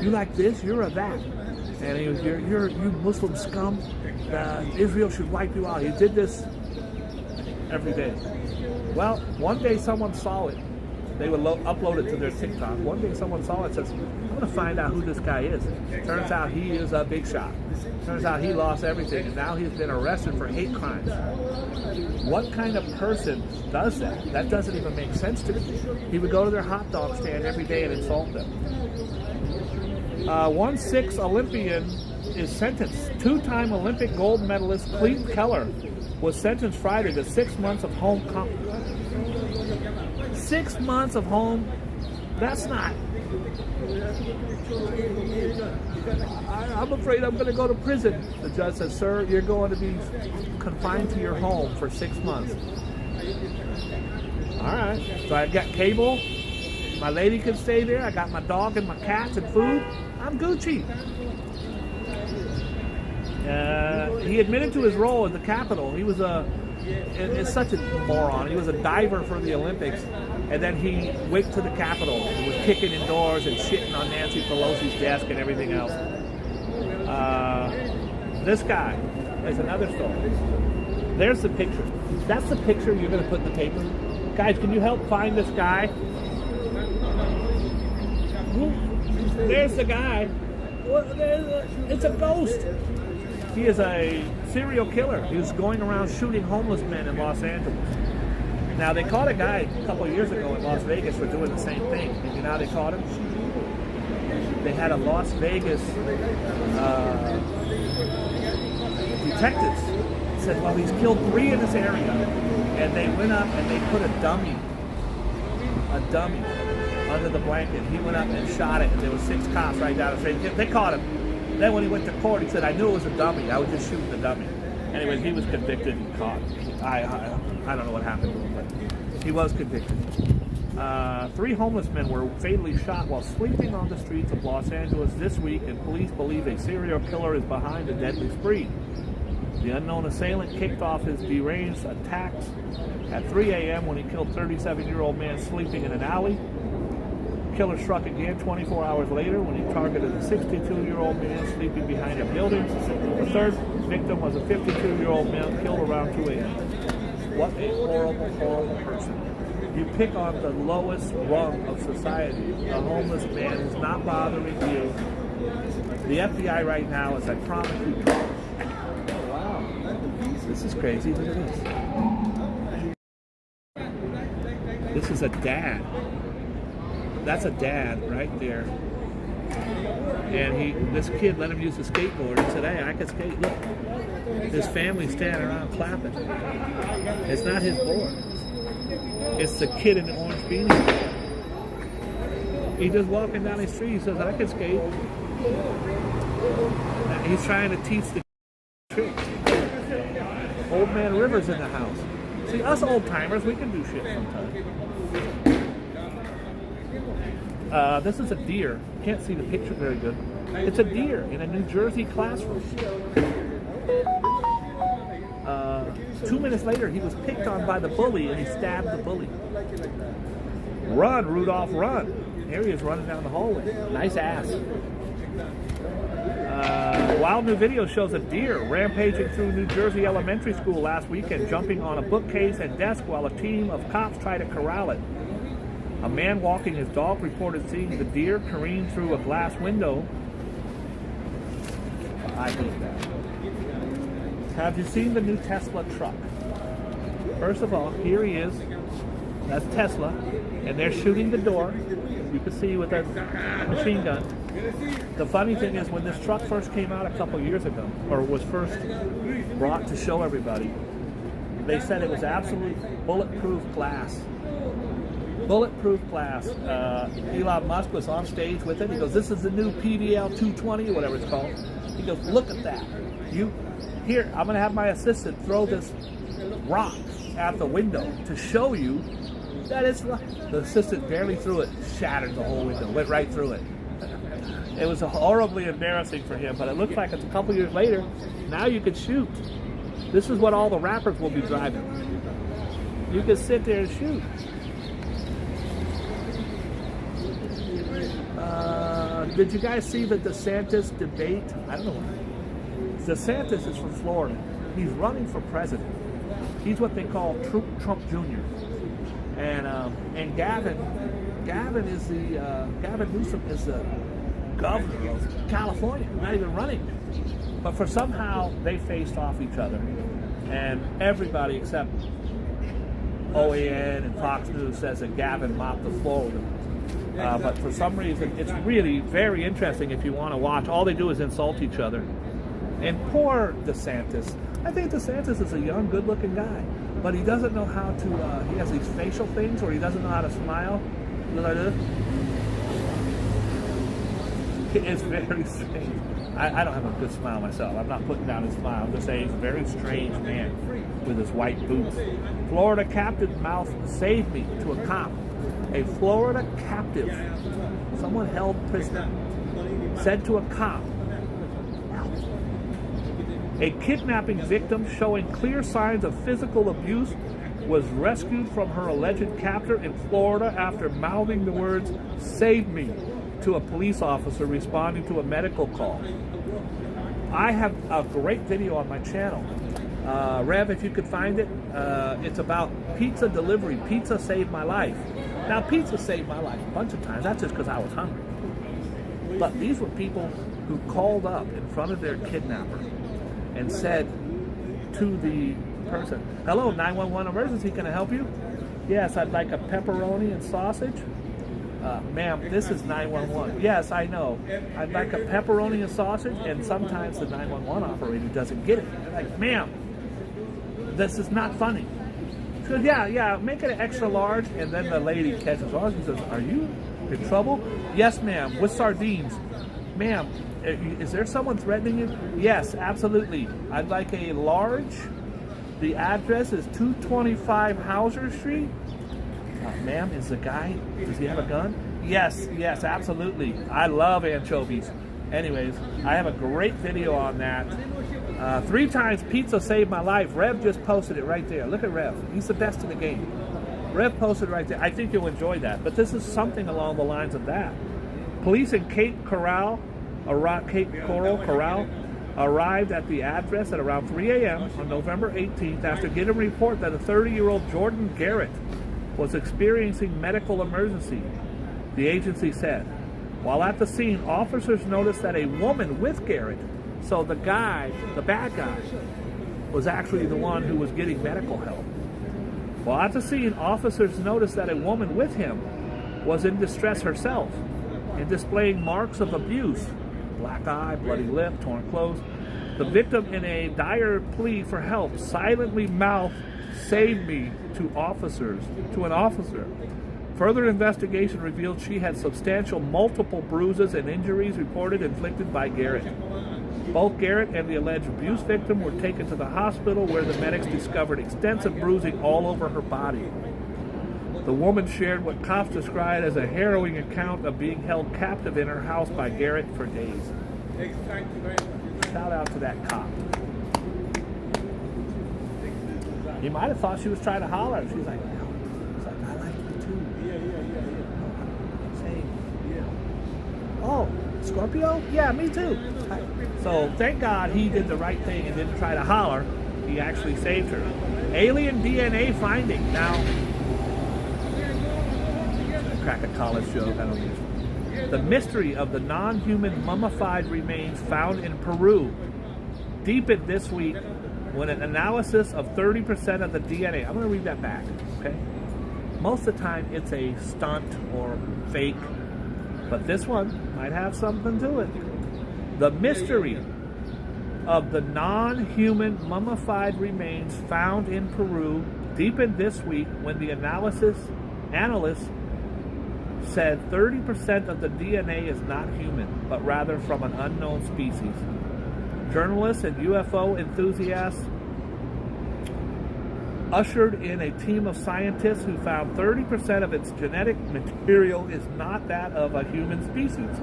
You like this? You're a that. And he was, you Muslim scum. Israel should wipe you out. He did this every day. Well, one day someone saw it. They would upload it to their TikTok. One day someone saw it and says, I'm going to find out who this guy is. Turns out he is a big shot. Turns out he lost everything, and now he's been arrested for hate crimes. What kind of person does that? That doesn't even make sense to me. He would go to their hot dog stand every day and insult them. 1/6 Olympian is sentenced. Two-time Olympic gold medalist Clete Keller was sentenced Friday to 6 months of home 6 months of home. That's not. I'm afraid I'm going to go to prison. The judge says, sir, you're going to be confined to your home for 6 months. All right. So I got cable. My lady can stay there. I got my dog and my cats and food. I'm Gucci. He admitted to his role in the Capitol. He was it's such a moron. He was a diver for the Olympics, and then he went to the Capitol and was kicking indoors and shitting on Nancy Pelosi's desk and everything else. This guy is another story. There's the picture. That's the picture you're going to put in the paper. Guys, can you help find this guy? There's the guy. It's a ghost. He is a serial killer. He was going around shooting homeless men in Los Angeles. Now, they caught a guy a couple of years ago in Las Vegas for doing the same thing. And you know how they caught him? They had a Las Vegas detectives said, well, he's killed 3 in this area. And they went up and they put a dummy under the blanket. He went up and shot it, and there were 6 cops right down the street. They caught him. Then when he went to court, he said, I knew it was a dummy. I was just shooting the dummy. Anyways, he was convicted and caught. I don't know what happened to him, but he was convicted. 3 homeless men were fatally shot while sleeping on the streets of Los Angeles this week, and police believe a serial killer is behind the deadly spree. The unknown assailant kicked off his deranged attacks at 3 a.m. when he killed 37-year-old man sleeping in an alley. Killer struck again 24 hours later when he targeted a 62-year-old man sleeping behind a building. The third victim was a 52-year-old man killed around 2 a.m. What a horrible, horrible person. You pick on the lowest rung of society. A homeless man who's not bothering you. The FBI right now is, I promise you. Oh, wow. This is crazy. Look at this. This is a dad. That's a dad right there. And this kid let him use the skateboard. He said, hey, I can skate. Look. His family's standing around clapping. It's not his board. It's the kid in the orange beanie. He's just walking down the street. He says, I can skate. He's trying to teach the trick. Old Man Rivers in the house. See, us old timers, we can do shit sometimes. This is a deer. Can't see the picture very good. It's a deer in a New Jersey classroom. 2 minutes later, he was picked on by the bully, and he stabbed the bully. Run, Rudolph, run. Here he is running down the hallway. Nice ass. Wild new video shows a deer rampaging through New Jersey elementary school last weekend, jumping on a bookcase and desk while a team of cops try to corral it. A man walking his dog reported seeing the deer careen through a glass window. I hate that. Have you seen the new Tesla truck? First of all, here he is. That's Tesla. And they're shooting the door. You can see with a machine gun. The funny thing is, when this truck first came out a couple years ago, or was first brought to show everybody, they said it was absolute bulletproof glass. Bulletproof glass. Elon Musk was on stage with it. He goes, this is the new PDL 220 or whatever it's called. He goes, look at that. Here, I'm going to have my assistant throw this rock out the window to show you that it's... The assistant barely threw it, shattered the whole window, went right through it. It was horribly embarrassing for him, but it looks like it's a couple years later. Now you can shoot. This is what all the rappers will be driving. You can sit there and shoot. Did you guys see the Santos debate? I don't know. Santos is from Florida. He's running for president. He's what they call Trump Jr. And Gavin Newsom is the governor of California. Not even running. But for somehow they faced off each other, and everybody except OAN and Fox News says that Gavin mopped the floor with him. But for some reason, it's really very interesting if you want to watch. All they do is insult each other. And poor DeSantis. I think DeSantis is a young, good-looking guy, but he doesn't know how to, he has these facial things where he doesn't know how to smile. Like this. It's very strange. I don't have a good smile myself. I'm not putting down his smile. I'm just saying he's a very strange man with his white boots. Florida captive mouth saved me to a cop. A Florida captive, someone held prisoner, said to a cop, a kidnapping victim showing clear signs of physical abuse was rescued from her alleged captor in Florida after mouthing the words, "Save me," to a police officer responding to a medical call. I have a great video on my channel. Rev, if you could find it, it's about pizza delivery. Pizza saved my life. Now, pizza saved my life a bunch of times. That's just because I was hungry. But these were people who called up in front of their kidnapper and said to the person, "Hello, 911 emergency, can I help you?" "Yes, I'd like a pepperoni and sausage." "Ma'am, this is 911. "Yes, I know. I'd like a pepperoni and sausage," and sometimes the 911 operator doesn't get it. They're like, "Ma'am, this is not funny." She goes, yeah, make it an extra large. And then the lady catches on and says, "Are you in trouble?" "Yes, ma'am, with sardines." "Ma'am, is there someone threatening you?" "Yes, absolutely. I'd like a large. The address is 225 Hauser Street." "Ma'am, is the guy, does he have a gun?" Yes, absolutely. I love anchovies. Anyways, I have a great video on that. 3 times pizza saved my life. Rev just posted it right there. Look at Rev. He's the best in the game. Rev posted right there. I think you'll enjoy that. But this is something along the lines of that. Police in Cape Coral arrived at the address at around 3 a.m. on November 18th after getting a report that a 30-year-old Jordan Garrett was experiencing medical emergency, the agency said. While at the scene, officers noticed that a woman with Garrett, so the bad guy, was actually the one who was getting medical help. While at the scene, officers noticed that a woman with him was in distress herself and displaying marks of abuse, black eye, bloody lip, torn clothes. The victim, in a dire plea for help, silently mouthed, "Save me," to an officer. Further investigation revealed she had substantial multiple bruises and injuries reported inflicted by Garrett. Both Garrett and the alleged abuse victim were taken to the hospital, where the medics discovered extensive bruising all over her body. The woman shared what cops described as a harrowing account of being held captive in her house by Garrett for days. Shout out to that cop. He might have thought she was trying to holler. She's like, no. He's like, I like you too. Same. Oh, Scorpio? Yeah, me too. So thank God he did the right thing and didn't try to holler. He actually saved her. Alien DNA finding. Now, crack a college joke. I don't need it. The mystery of the non-human mummified remains found in Peru deepened this week when an analysis of 30% of the DNA. I'm going to read that back. Okay. Most of the time it's a stunt or fake, but this one might have something to it. The mystery of the non-human mummified remains found in Peru deepened this week when the analysts said 30% of the DNA is not human, but rather from an unknown species. Journalists and UFO enthusiasts ushered in a team of scientists who found 30% of its genetic material is not that of a human species.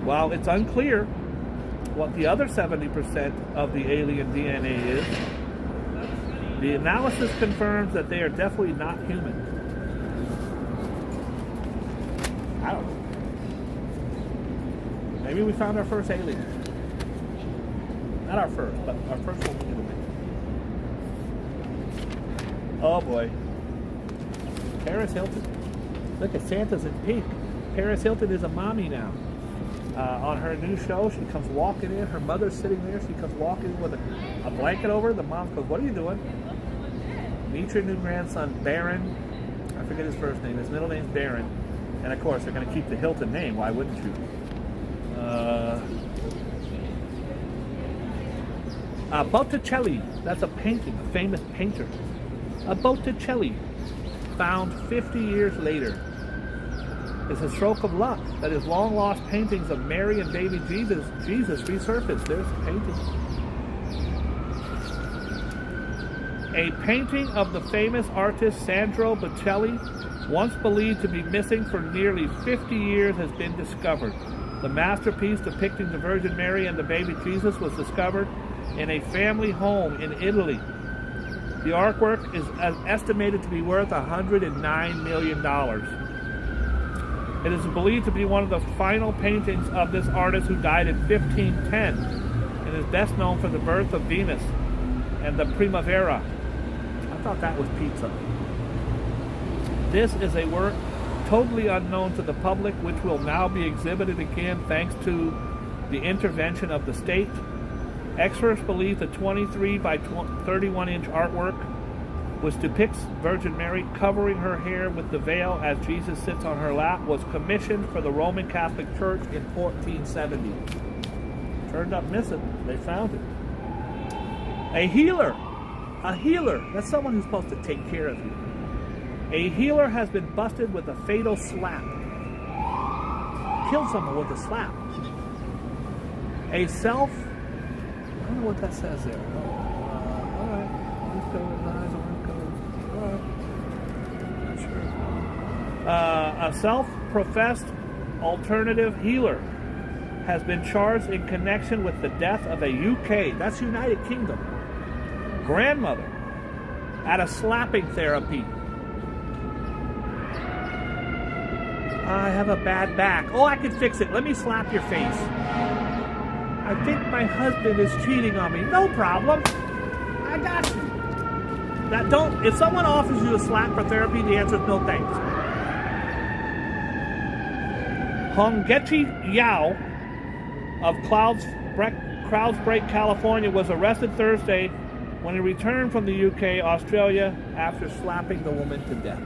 While it's unclear what the other 70% of the alien DNA is, the analysis confirms that they are definitely not human. I don't know. Maybe we found our first alien. Not our first, but our first one we did. Oh boy. Paris Hilton. Look at Santos in pink. Paris Hilton is a mommy now. On her new show, she comes walking in. Her mother's sitting there. She comes walking in with a blanket over her. The mom goes, "What are you doing?" Meet your new grandson, Baron. I forget his first name. His middle name's Baron. And of course, they're going to keep the Hilton name. Why wouldn't you? Botticelli. That's a painting, a famous painter. Botticelli, found 50 years later. It's a stroke of luck that his long-lost paintings of Mary and baby Jesus resurfaced. There's the painting. A painting of the famous artist Sandro Botticelli, once believed to be missing for nearly 50 years, has been discovered. The masterpiece depicting the Virgin Mary and the baby Jesus was discovered in a family home in Italy. The artwork is estimated to be worth $109 million. It is believed to be one of the final paintings of this artist, who died in 1510 and is best known for the birth of Venus and the Primavera. I thought that was pizza. This is a work totally unknown to the public, which will now be exhibited again thanks to the intervention of the state. Experts believe the 23 by 31 inch artwork, which depicts Virgin Mary covering her hair with the veil as Jesus sits on her lap, was commissioned for the Roman Catholic Church in 1470. Turned up missing. They found it. A healer. That's someone who's supposed to take care of you. A healer has been busted with a fatal slap. Killed someone with a slap. I don't know what that says there. Alright. He's going, his eyes are Alright. Not sure. A self-professed alternative healer has been charged in connection with the death of a UK, that's United Kingdom, grandmother at a slapping therapy. I have a bad back. Oh, I can fix it. Let me slap your face. I think my husband is cheating on me. No problem. I got you. If someone offers you a slap for therapy, the answer is no thanks. Hongechi Yao of Clouds Break, California was arrested Thursday when he returned from the UK, Australia, after slapping the woman to death.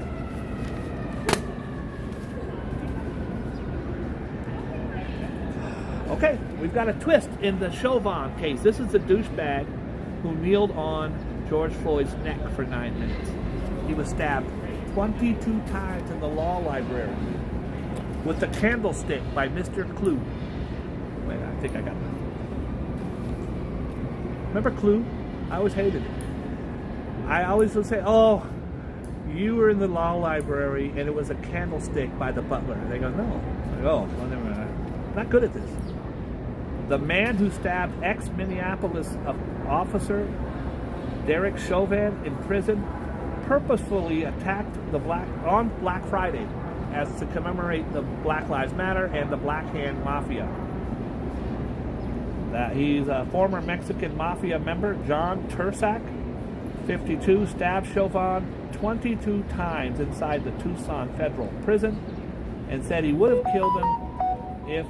Okay, we've got a twist in the Chauvin case. This is the douchebag who kneeled on George Floyd's neck for 9 minutes. He was stabbed 22 times in the law library with the candlestick by Mr. Clue. Wait, I think I got that. Remember Clue? I always hated it. I always would say, oh, you were in the law library and it was a candlestick by the butler. And they go, no. I go, oh, well, never mind. I'm not good at this. The man who stabbed ex-Minneapolis officer Derek Chauvin in prison purposefully attacked on Black Friday as to commemorate the Black Lives Matter and the Black Hand Mafia. He's a former Mexican Mafia member, John Tursak, 52, stabbed Chauvin 22 times inside the Tucson federal prison and said he would have killed him if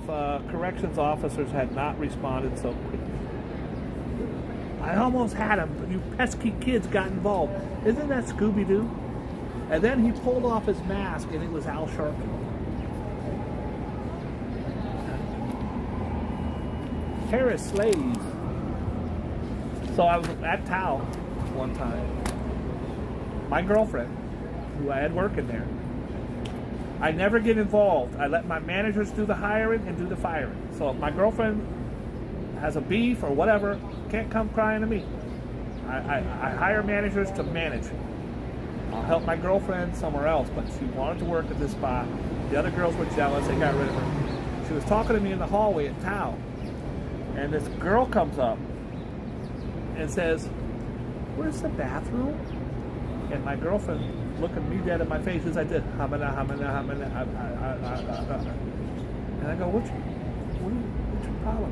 corrections officers had not responded so quickly. I almost had him, but you pesky kids got involved. Isn't that Scooby-Doo? And then he pulled off his mask and it was Al Sharpton. Paris slaves. So I was at Tao one time. My girlfriend, who I had working there, I never get involved. I let my managers do the hiring and do the firing. So if my girlfriend has a beef or whatever, can't come crying to me. I hire managers to manage. I'll help my girlfriend somewhere else, but she wanted to work at this spot. The other girls were jealous. They got rid of her. She was talking to me in the hallway at Tao. And this girl comes up and says, where's the bathroom? And my girlfriend looking me dead in my face as I did. And I go, what's your problem?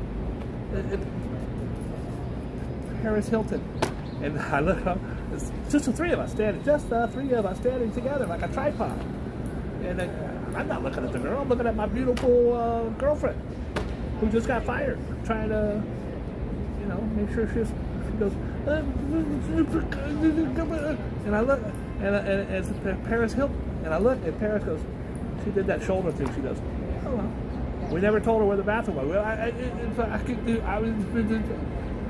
Paris Hilton. And I look up, it's just the three of us standing together like a tripod. And I'm not looking at the girl, I'm looking at my beautiful girlfriend who just got fired, trying to, make sure she goes, and I look, and it's Paris Hilton, and I look, and Paris goes, she did that shoulder thing, she goes, oh well. We never told her where the bathroom was.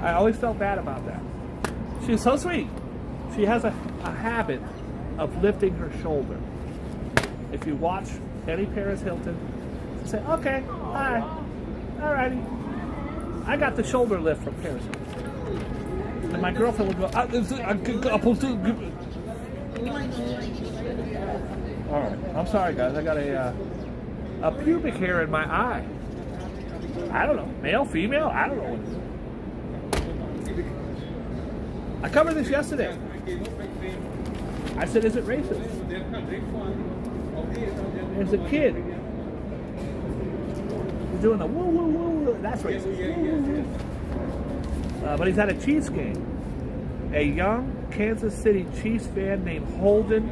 I always felt bad about that. She's so sweet. She has a habit of lifting her shoulder. If you watch any Paris Hilton, she'll say, okay, hi, alrighty. I got the shoulder lift from Paris Hilton. And my girlfriend would go, alright, I'm sorry guys, I got a pubic hair in my eye. I don't know, male, female, I don't know what it is. I covered this yesterday. I said, is it racist? There's a kid. He's doing the woo woo woo. That's racist. But he's at a Chiefs game. A young Kansas City Chiefs fan named Holden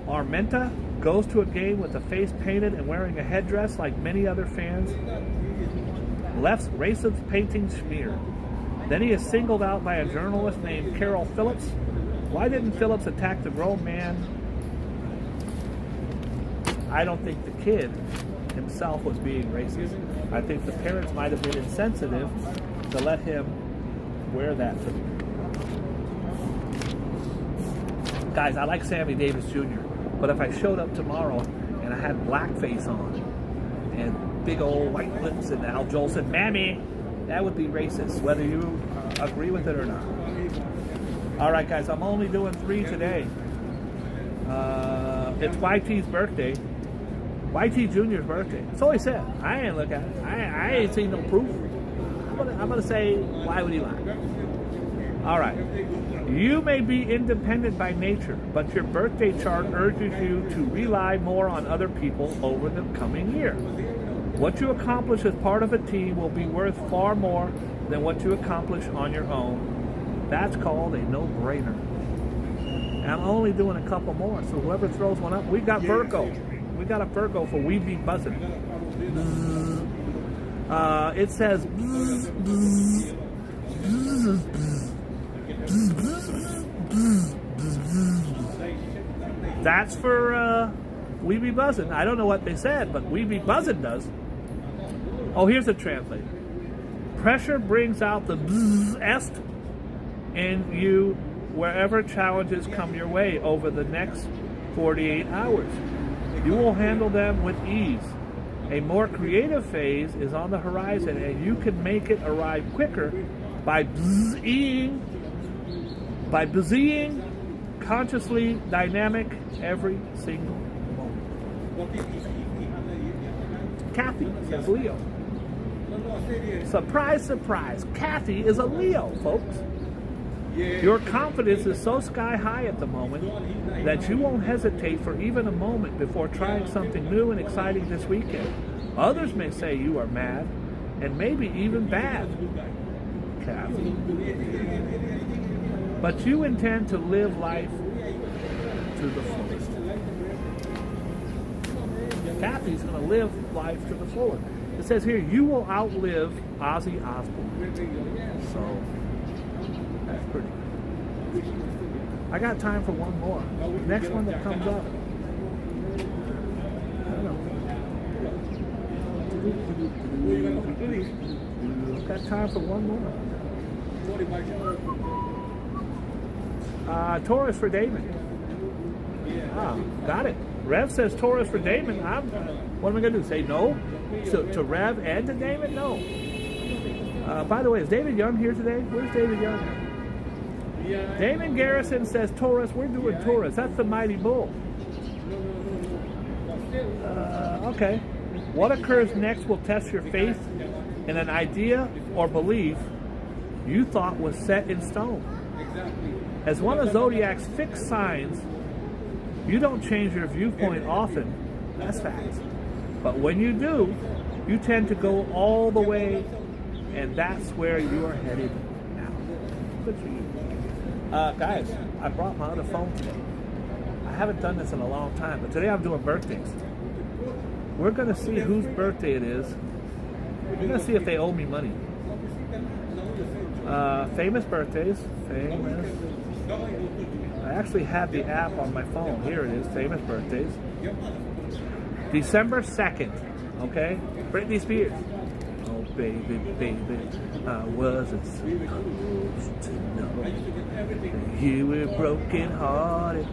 Armenta goes to a game with a face painted and wearing a headdress like many other fans. Left's racist painting smear. Then he is singled out by a journalist named Carol Phillips. Why didn't Phillips attack the grown man? I don't think the kid himself was being racist. I think the parents might have been insensitive to let him wear that. Guys, I like Sammy Davis Jr., but if I showed up tomorrow and I had blackface on and big old white lips and Al Jolson, Mammy, that would be racist, whether you agree with it or not. All right, guys, I'm only doing 3 today. It's YT's birthday. YT Jr.'s birthday. That's all he said. I ain't look at it. I ain't seen no proof. I'm gonna say, why would he lie? All right. You may be independent by nature, but your birthday chart urges you to rely more on other people over the coming year. What you accomplish as part of a team will be worth far more than what you accomplish on your own. That's called a no-brainer. I'm only doing a couple more, so whoever throws one up, we got Virgo. We got a Virgo for We Be Buzzing. It says that's for We Be Buzzing. I don't know what they said, but We Be Buzzing does. Oh, here's the translation. Pressure brings out the bzzzt in you wherever challenges come your way over the next 48 hours. You will handle them with ease. A more creative phase is on the horizon, and you can make it arrive quicker by being consciously dynamic every single moment. Kathy says Leo. Surprise, surprise. Kathy is a Leo, folks. Your confidence is so sky high at the moment that you won't hesitate for even a moment before trying something new and exciting this weekend. Others may say you are mad and maybe even bad, Kathy. But you intend to live life to the fullest. Kathy's going to live life to the fullest. It says here, you will outlive Ozzy Osbourne. So, that's pretty good. I got time for one more. Next one that comes up. I don't know. Got time for one more. Taurus for Damon. Got it. Rev says Taurus for Damon. What am I going to do? Say no? To Rev and to Damon? No. By the way, is David Young here today? Where's David Young? Damon Garrison says Taurus. We're doing Taurus. That's the mighty bull. Okay. What occurs next will test your faith in an idea or belief you thought was set in stone. As one of Zodiac's fixed signs, you don't change your viewpoint often. That's facts. But when you do, you tend to go all the way, and that's where you are headed now. Good for you. Guys, I brought my other phone today. I haven't done this in a long time, but today I'm doing birthdays. We're going to see whose birthday it is. We're going to see if they owe me money. Famous birthdays. Famous. I actually have the app on my phone. Here it is. Famous birthdays. December 2nd. Okay? Britney Spears. Oh, baby, baby. I wasn't supposed to know. You were broken hearted.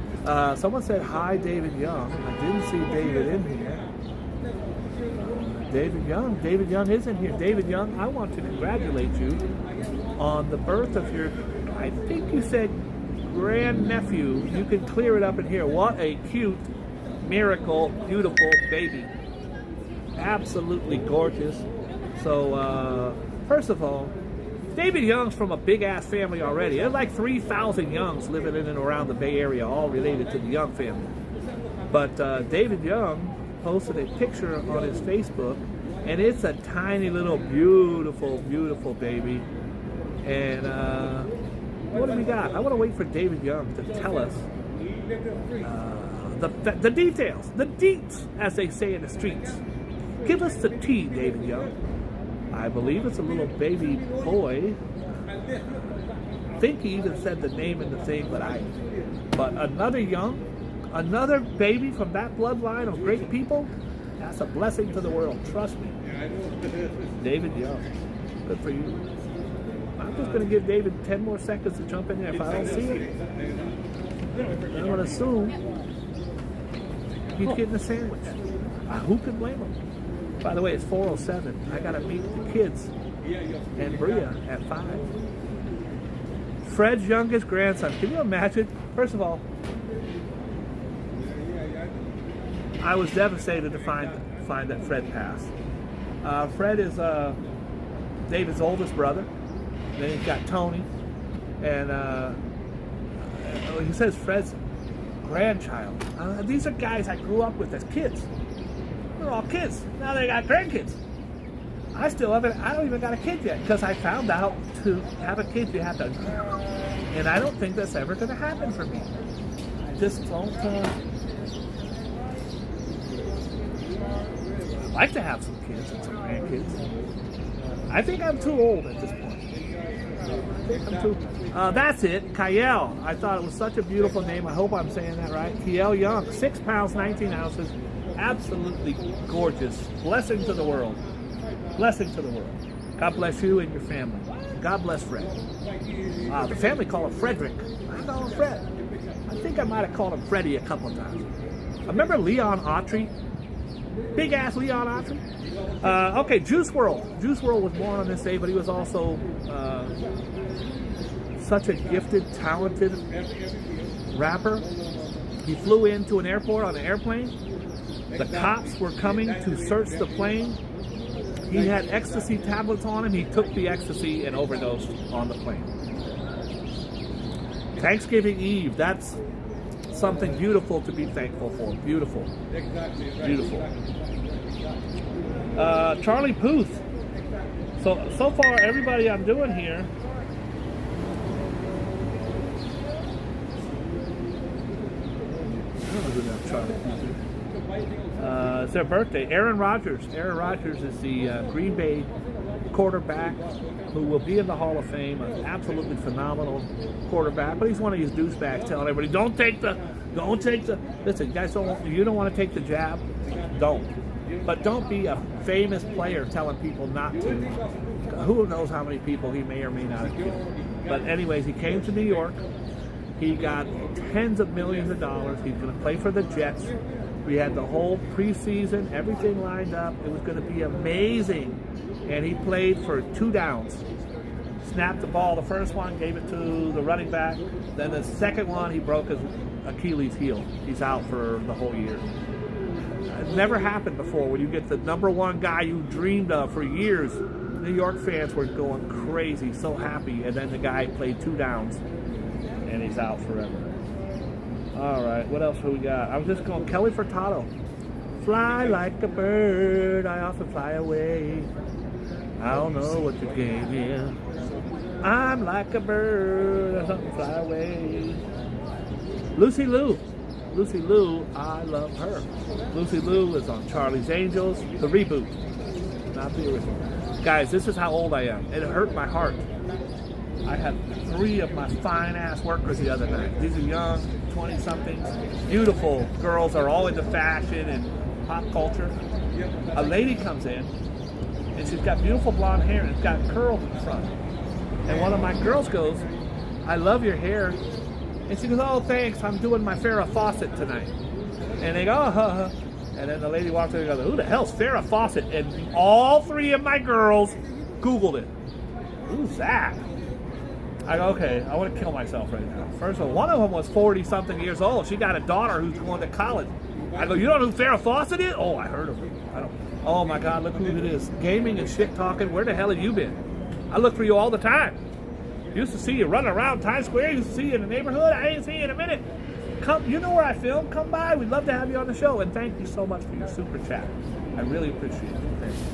Someone said, hi, David Young. I didn't see David in here. David Young isn't here. David Young, I want to congratulate you on the birth of your, I think you said grandnephew. You can clear it up in here. What a cute, miracle, beautiful baby. Absolutely gorgeous. So, first of all, David Young's from a big-ass family already. There's like 3,000 Youngs living in and around the Bay Area, all related to the Young family. But David Young posted a picture on his Facebook, and it's a tiny little beautiful, beautiful baby. And what do we got? I want to wait for David Young to tell us the details, the deets, as they say in the streets. Give us the tea, David Young. I believe it's a little baby boy. I think he even said the name in the thing, but another Young, another baby from that bloodline of great people, that's a blessing to the world. Trust me. David Young, good for you. I'm just going to give David 10 more seconds to jump in there. If I don't see it, I'm going to assume he's getting a sandwich. Who can blame him? By the way, it's 4:07. I got to meet the kids and Bria at 5. Fred's youngest grandson. Can you imagine? First of all, I was devastated to find that Fred passed. Fred is David's oldest brother. Then he's got Tony, and he says Fred's grandchild. These are guys I grew up with as kids. They're all kids. Now they got grandkids. I don't even got a kid yet, because I found out to have a kid you have to, and I don't think that's ever going to happen for me. just don't. I'd like to have some kids and some grandkids. I think I'm too old at this point. I think I'm too. That's it, Kiel. I thought it was such a beautiful name. I hope I'm saying that right. Kiel Young, 6 pounds, 19 ounces. Absolutely gorgeous. Blessing to the world. Blessing to the world. God bless you and your family. God bless Fred. The family call him Frederick. I call him Fred. I think I might have called him Freddie a couple of times. I remember Leon Autry. Big ass Leon Autry. Okay, Juice WRLD. Juice WRLD was born on this day, but he was also such a gifted, talented rapper. He flew into an airport on an airplane. The cops were coming to search the plane. He had ecstasy tablets on him. He took the ecstasy and overdosed on the plane. Thanksgiving Eve, that's something beautiful to be thankful for. Beautiful. Beautiful. Charlie Puth. So far, everybody I'm doing here. I don't know who that Charlie Puth is. It's their birthday. Aaron Rodgers. Aaron Rodgers is the Green Bay quarterback who will be in the Hall of Fame. An absolutely phenomenal quarterback, but he's one of these douchebags telling everybody, don't take the. Listen, you guys you don't want to take the jab? Don't. But don't be a famous player telling people not to. Who knows how many people he may or may not have killed. But anyways, he came to New York. He got tens of millions of dollars. He's going to play for the Jets. We had the whole preseason, everything lined up. It was going to be amazing. And he played for 2 downs. Snapped the ball, the first one, gave it to the running back. Then the second one, he broke his Achilles heel. He's out for the whole year. It never happened before when you get the #1 guy you dreamed of for years. New York fans were going crazy, so happy. And then the guy played 2 downs, and he's out forever. All right, what else have we got? I was just going Kelly Furtado. Fly like a bird, I often fly away. I don't know what the game is. I'm like a bird, I something fly away. Lucy Liu. Lucy Liu, I love her. Lucy Liu is on Charlie's Angels, the reboot, not the original. Guys, this is how old I am. It hurt my heart. I had 3 of my fine-ass workers the other night. These are young, 20-somethings, beautiful girls are all into fashion and pop culture. A lady comes in, and she's got beautiful blonde hair, and it's got curls in front. And one of my girls goes, I love your hair. And she goes, oh, thanks, I'm doing my Farrah Fawcett tonight. And they go, oh, and then the lady walks in and goes, who the hell's Farrah Fawcett? And all 3 of my girls Googled it. Who's that? I go, okay, I want to kill myself right now. First of all, one of them was 40-something years old. She got a daughter who's going to college. I go, you don't know who Farrah Fawcett is? Oh, I heard of her. I don't. Oh, my God, look who it is. Gaming and shit-talking. Where the hell have you been? I look for you all the time. Used to see you running around Times Square. Used to see you in the neighborhood. I ain't seen you in a minute. Come, you know where I film. Come by. We'd love to have you on the show. And thank you so much for your super chat. I really appreciate it. Thank you.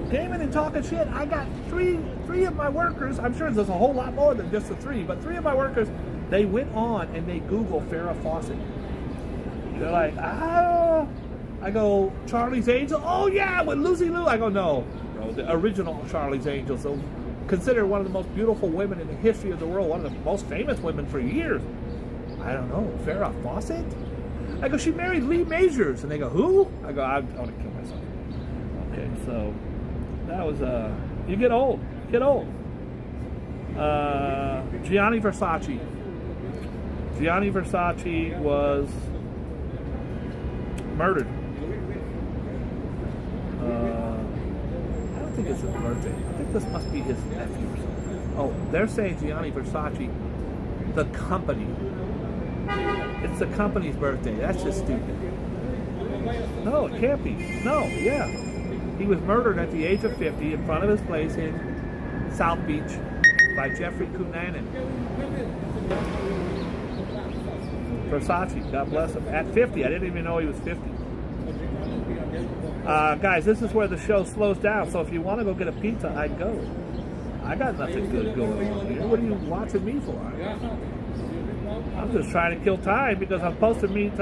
Gaming and talking shit. I got three of my workers. I'm sure there's a whole lot more than just the 3, but 3 of my workers, they went on and they Googled Farrah Fawcett. They're like, ah. I go, Charlie's Angels? Oh, yeah, with Lucy Liu. I go, no, the original Charlie's Angels. So considered one of the most beautiful women in the history of the world, one of the most famous women for years. I don't know, Farrah Fawcett? I go, she married Lee Majors. And they go, who? I go, I want to kill myself. Okay, so that was, you get old. Gianni Versace. Gianni Versace was murdered. I don't think it's his birthday. I think this must be his nephew or something. Oh, they're saying Gianni Versace, the company. It's the company's birthday. That's just stupid. No, it can't be. No, yeah. He was murdered at the age of 50 in front of his place in South Beach by Jeffrey Cunanan. Versace, God bless him. At 50, I didn't even know he was 50. Guys, this is where the show slows down, so if you want to go get a pizza, I'd go. I got nothing good going on here. What are you watching me for? I'm just trying to kill time because I'm supposed to meet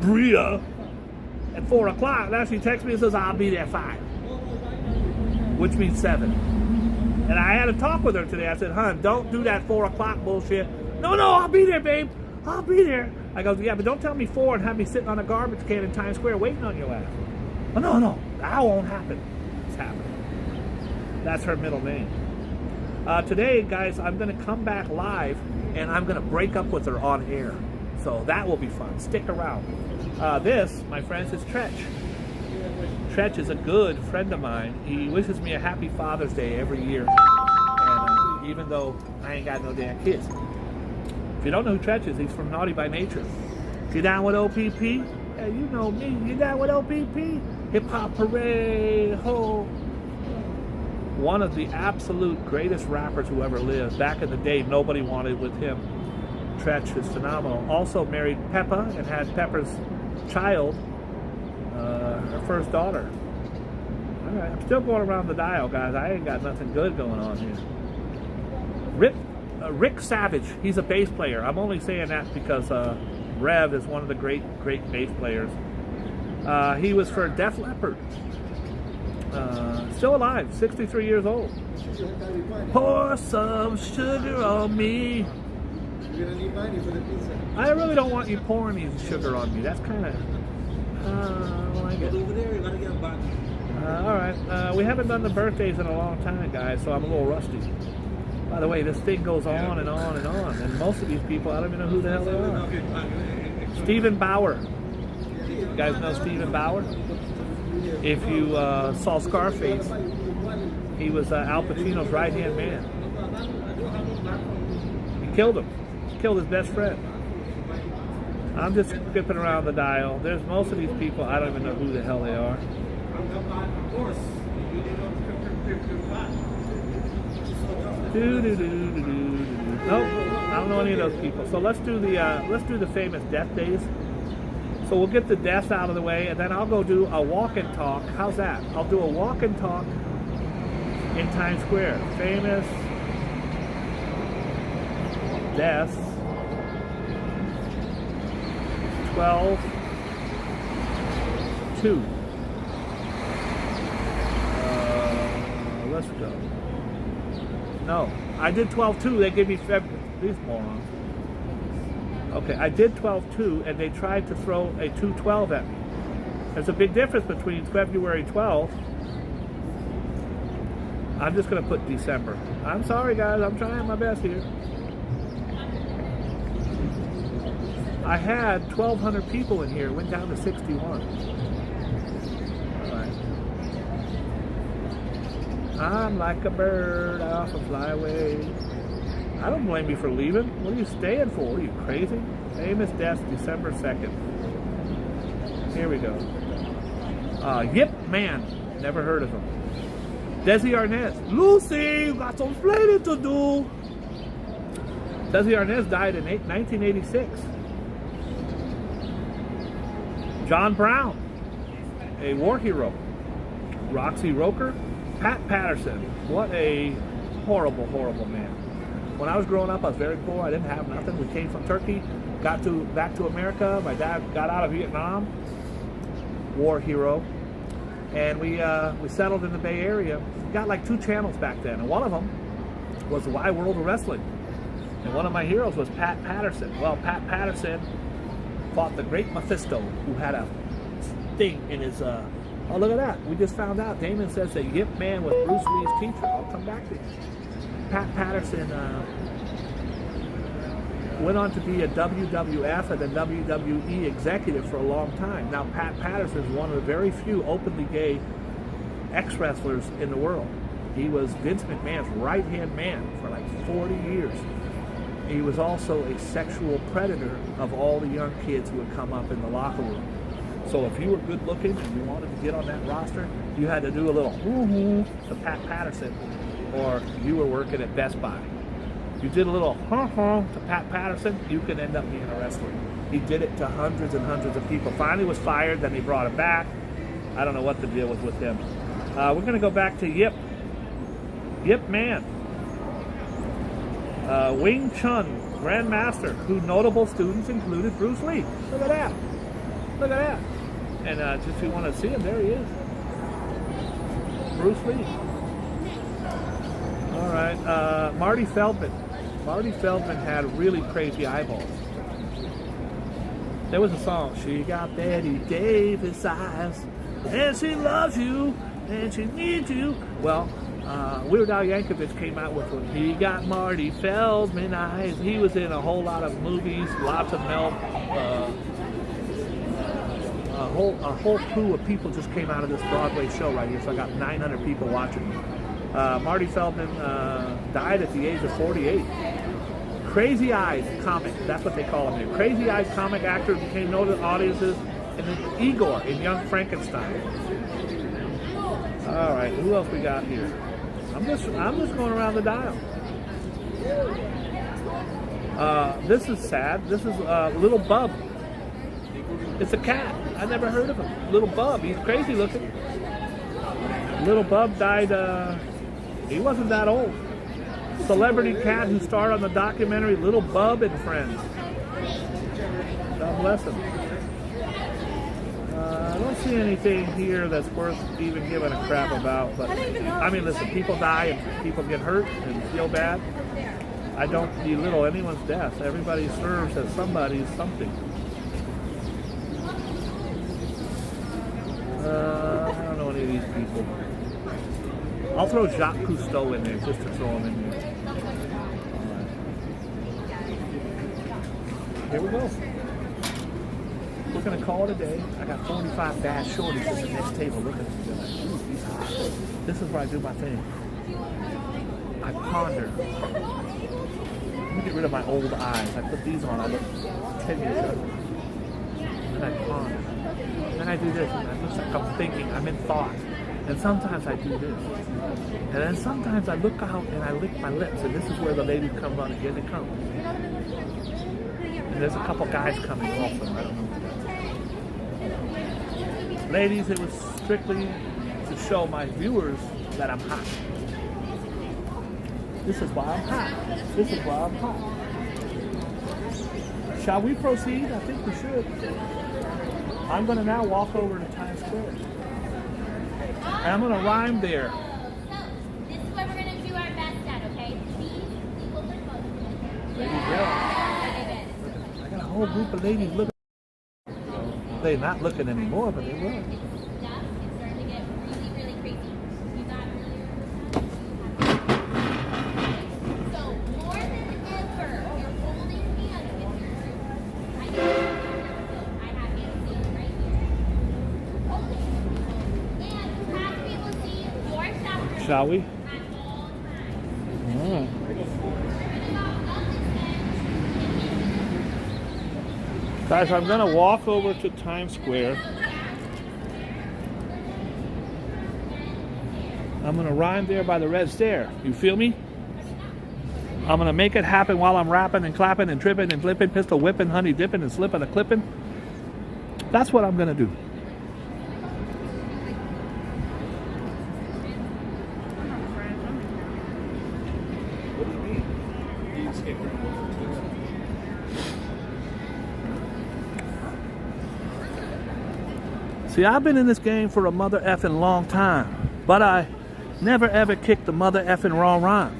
Bria at 4 o'clock. Now she texts me and says, I'll be there at 5. Which means 7. And I had a talk with her today. I said, hon, don't do that 4 o'clock bullshit. No, I'll be there, babe. I'll be there. I go, yeah, but don't tell me 4 and have me sitting on a garbage can in Times Square waiting on your ass. Oh, no, that won't happen. It's happening. That's her middle name. Today, guys, I'm going to come back live and I'm going to break up with her on air. So that will be fun. Stick around. This, my friends, is Tretch. Tretch is a good friend of mine. He wishes me a happy Father's Day every year. And even though I ain't got no damn kids. If you don't know who Tretch is, he's from Naughty by Nature. You down with OPP? Yeah, you know me. You down with OPP? Hip Hop Parade, ho. One of the absolute greatest rappers who ever lived. Back in the day, nobody wanted with him. Tretch is phenomenal. Also married Peppa and had Peppa's child, her first daughter. All right, I'm still going around the dial, guys. I ain't got nothing good going on here. Rick Savage, he's a bass player. I'm only saying that because Rev is one of the great bass players. He was for Def Leppard. Still alive, 63 years old. Pour some sugar on me. You're gonna need money for the pizza. I really don't want you pouring any sugar on me. That's kind of... I don't like it. Over there, you gotta get a box. Alright, we haven't done the birthdays in a long time, guys, so I'm a little rusty. By the way, this thing goes on and on and on, and most of these people, I don't even know who the hell they are. Stephen Bauer. You guys know Stephen Bauer? If you saw Scarface, he was Al Pacino's right-hand man. He killed him. Killed his best friend. I'm just skipping around the dial. There's most of these people, I don't even know who the hell they are. Nope, I don't know any of those people. So let's do the famous death days. So we'll get the deaths out of the way, and then I'll go do a walk and talk. How's that? I'll do a walk and talk in Times Square. Famous deaths. 12-2. Let's go. No, I did 12-2. They gave me February. These morons. Okay, I did 12-2, and they tried to throw a 2-12 at me. There's a big difference between February 12th. I'm just going to put December. I'm sorry, guys. I'm trying my best here. I had 1,200 people in here. It went down to 61. All right. I'm like a bird off a flyway. I don't blame you for leaving. What are you staying for? What are you, crazy? Famous deaths, December 2nd. Here we go. Yip Man. Never heard of him. Desi Arnaz. Lucy, you got some explaining to do. Desi Arnaz died in 1986. John Brown, a war hero. Roxy Roker. Pat Patterson. What a horrible, horrible man. When I was growing up, I was very poor. I didn't have nothing. We came from Turkey, back to America. My dad got out of Vietnam, war hero, and we settled in the Bay Area. We got like 2 channels back then, and one of them was the Wide World of Wrestling. And one of my heroes was Pat Patterson. Well, Pat Patterson fought the great Mephisto, who had a sting in his... oh, look at that. We just found out. Damon says that Yip Man was Bruce Lee's teacher. I'll come back to him. Pat Patterson went on to be a WWF and a WWE executive for a long time. Now, Pat Patterson is one of the very few openly gay ex-wrestlers in the world. He was Vince McMahon's right-hand man for like 40 years. He was also a sexual predator of all the young kids who would come up in the locker room. So if you were good looking and you wanted to get on that roster, you had to do a little hoo-hoo to Pat Patterson, or you were working at Best Buy. You did a little to Pat Patterson, you could end up being a wrestler. He did it to hundreds and hundreds of people. Finally was fired, then they brought him back. I don't know what the deal was with him. We're going to go back to Yip Man. Wing Chun Grandmaster, who notable students included Bruce Lee. Look at that. Look at that. And just if you want to see him, there he is. Bruce Lee. All right, Marty Feldman. Marty Feldman had really crazy eyeballs. There was a song, she got Betty Davis eyes, and she loves you, and she needs you. Well, Weird Al Yankovic came out with one. He got Marty Feldman eyes. He was in a whole lot of movies, lots of a whole crew of people just came out of this Broadway show right here. So I got 900 people watching. Marty Feldman died at the age of 48. Crazy Eyes comic, that's what they call him here. Crazy Eyes comic actor became known to audiences, and then Igor in Young Frankenstein. All right, who else we got here? I'm just going around the dial. This is sad. This is Little Bub. It's a cat. I never heard of him. Little Bub. He's crazy looking. Little Bub died. He wasn't that old. Celebrity cat who starred on the documentary Little Bub and Friends. God bless him. I don't see anything here that's worth even giving a crap about. But I mean, listen, people die and people get hurt and feel bad. I don't belittle anyone's death. Everybody serves as somebody's something. I don't know any of these people. I'll throw Jacques Cousteau in there just to throw him in there. Here we go. We're going to call it a day. I got 45 bad shorties at the next table looking at me. They're like, ooh, he's hot. This is where I do my thing. I ponder. Let me get rid of my old eyes. I put these on. I look 10 years younger. And I ponder. And then I do this. And I look like I'm thinking. I'm in thought. And sometimes I do this. And then sometimes I look out and I lick my lips. And this is where the ladies come running. Here they come. And there's a couple guys coming also. I don't know who that is. Ladies, it was strictly to show my viewers that I'm hot. This is why I'm hot. This is why I'm hot. Shall we proceed? I think we should. I'm going to now walk over to Times Square. And I'm going to rhyme there. So, this is what we're going to do our best at, okay? These equals are both. There you go. I got a whole group of ladies looking. They're not looking anymore, but they will. It's starting to get really, really crazy. You got so, more than ever, you're holding hands with your group. I know. I have hands right here. Holding. And have people see your chapter. Shall we? At all times. All right. Guys, I'm going to walk over to Times Square. I'm going to rhyme there by the red stair. You feel me? I'm going to make it happen while I'm rapping and clapping and tripping and flipping, pistol whipping, honey dipping and slipping and clipping. That's what I'm going to do. What do you mean? You escaped. See, I've been in this game for a mother effing long time, but I never ever kicked the mother effing wrong rhyme.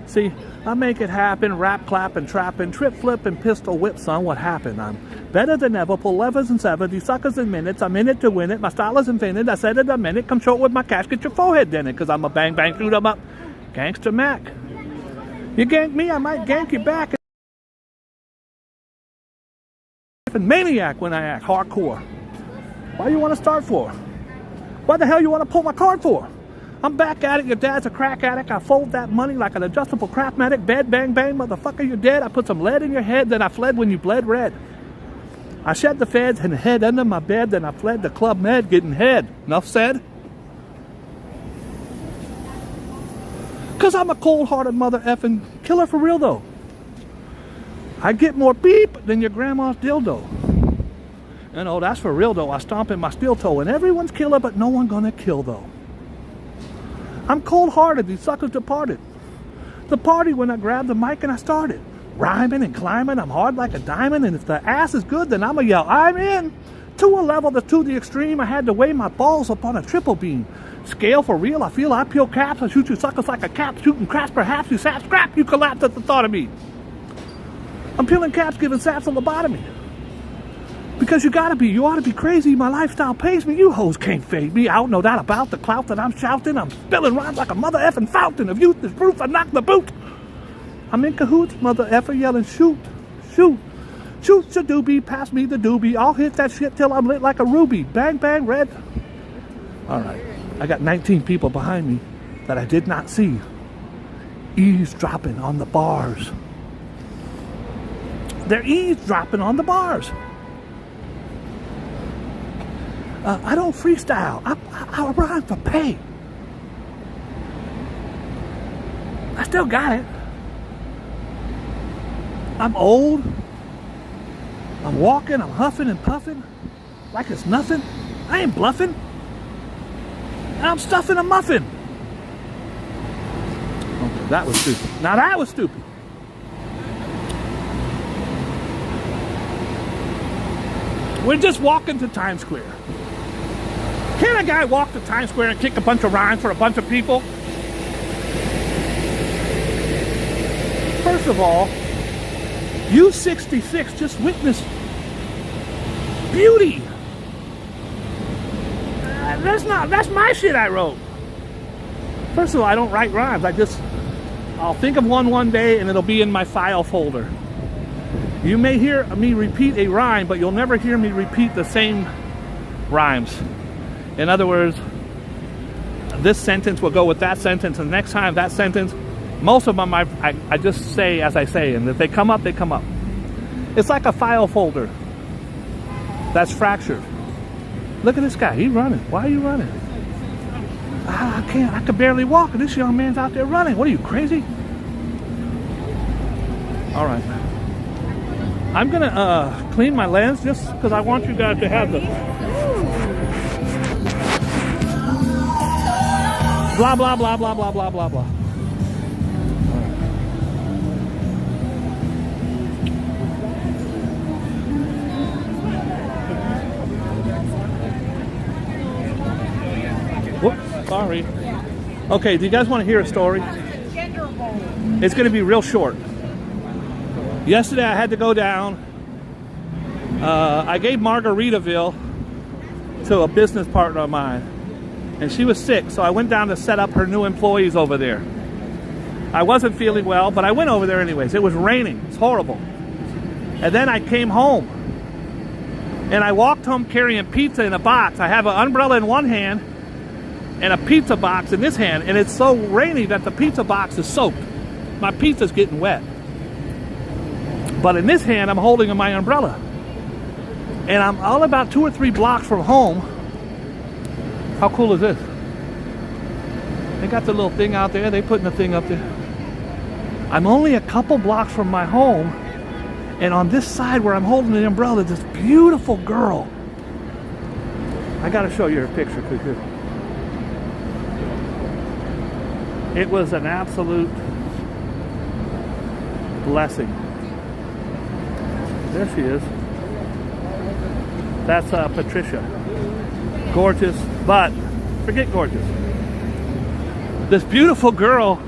See, I make it happen, rap, clap, and trap, and trip, flip, and pistol whip, son, what happened? I'm better than ever, pull levers and sever, these suckers in minutes, I'm in it to win it, my style is infinite, I said it a minute, come short with my cash, get your forehead in it, cause I'm a bang, bang, shoot 'em up, gangster Mac. You gank me, I might gank you back. Maniac when I act hardcore. Why do you want to start for? What the hell you want to pull my card for? I'm back at it, your dad's a crack addict. I fold that money like an adjustable craftmatic. Bed, bang, bang, motherfucker, you're dead. I put some lead in your head, then I fled when you bled red. I shed the feds and head under my bed, then I fled to Club Med getting head. Enough said? Cause I'm a cold-hearted mother effing killer for real though. I get more beep than your grandma's dildo. You know, that's for real though. I stomp in my steel toe and everyone's killer, but no one gonna kill though. I'm cold-hearted, these suckers departed. The party when I grabbed the mic and I started. rhyming and climbing. I'm hard like a diamond, and if the ass is good, then I'ma yell, I'm in. To a level that's to the extreme, I had to weigh my balls up on a triple beam. Scale for real, I feel I peel caps, I shoot you suckers like a cap, shooting craps, perhaps you sap scrap, you collapse at the thought of me. I'm peeling caps, giving saps a lobotomy. Because you ought to be crazy, my lifestyle pays me, you hoes can't fade me out, no doubt about the clout that I'm shouting, I'm spilling rhymes like a mother effing fountain of youth is proof I knock the boot. I'm in cahoots, mother effer yelling shoot, shoot. Shoot the doobie, pass me the doobie. I'll hit that shit till I'm lit like a ruby. Bang, bang, red. All right. I got 19 people behind me that I did not see. Eavesdropping on the bars. They're eavesdropping on the bars. I don't freestyle. I rhyme for pay. I still got it. I'm old. I'm walking, I'm huffing and puffing like it's nothing. I ain't bluffing. And I'm stuffing a muffin. Okay, that was stupid. Now that was stupid. We're just walking to Times Square. Can a guy walk to Times Square and kick a bunch of rhymes for a bunch of people? First of all, U66 just witnessed beauty. That's my shit I wrote. First of all, I don't write rhymes. I'll think of one day and it'll be in my file folder. You may hear me repeat a rhyme, but you'll never hear me repeat the same rhymes. In other words, this sentence will go with that sentence, and the next time that sentence, most of them I just say as I say, and if they come up, they come up. It's like a file folder that's fractured. Look at this guy, he's running. Why are you running? I can't, I can barely walk, and this young man's out there running. What are you, crazy? All right. I'm gonna clean my lens just because I want you guys to have the blah, blah, blah, blah, blah, blah, blah, blah. Whoops, sorry. Okay, do you guys want to hear a story? It's going to be real short. Yesterday I had to go down. I gave Margaritaville to a business partner of mine. And she was sick, so I went down to set up her new employees over there. I wasn't feeling well, but I went over there anyways. It was raining. It's horrible. And then I came home. And I walked home carrying pizza in a box. I have an umbrella in one hand and a pizza box in this hand. And it's so rainy that the pizza box is soaked. My pizza's getting wet. But in this hand, I'm holding my umbrella. And I'm all about 2 or 3 blocks from home. How cool is this? They got the little thing out there. They putting the thing up there. I'm only a couple blocks from my home. And on this side where I'm holding the umbrella, this beautiful girl. I got to show you her picture. It was an absolute blessing. There she is. That's Patricia. Gorgeous, but forget gorgeous. This beautiful girl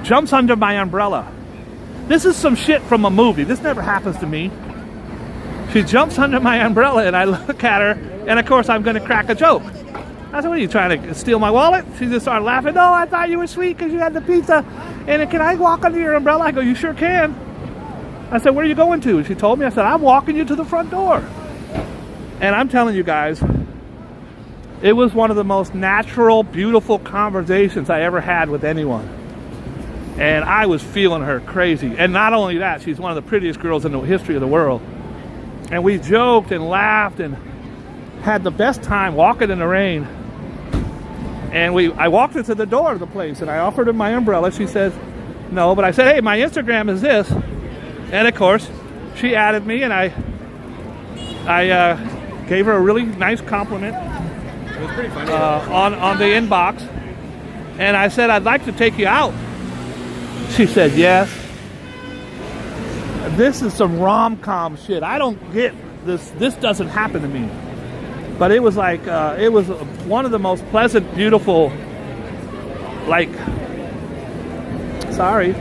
jumps under my umbrella. This is some shit from a movie. This never happens to me. She jumps under my umbrella and I look at her, and of course I'm going to crack a joke. I said, what are you trying to steal my wallet? She just started laughing. No, I thought you were sweet because you had the pizza. And can I walk under your umbrella? I go, you sure can. I said, where are you going to? And she told me. I said, I'm walking you to the front door. And I'm telling you guys, it was one of the most natural, beautiful conversations I ever had with anyone. And I was feeling her crazy. And not only that, she's one of the prettiest girls in the history of the world. And we joked and laughed and had the best time walking in the rain. And I walked her to the door of the place and I offered her my umbrella. She says, no, but I said, hey, my Instagram is this. And of course, she added me, and I gave her a really nice compliment. It was pretty funny. On the inbox. And I said, I'd like to take you out. She said, yes. This is some rom-com shit. I don't get this. This doesn't happen to me. But it was like, it was one of the most pleasant, beautiful, like, sorry.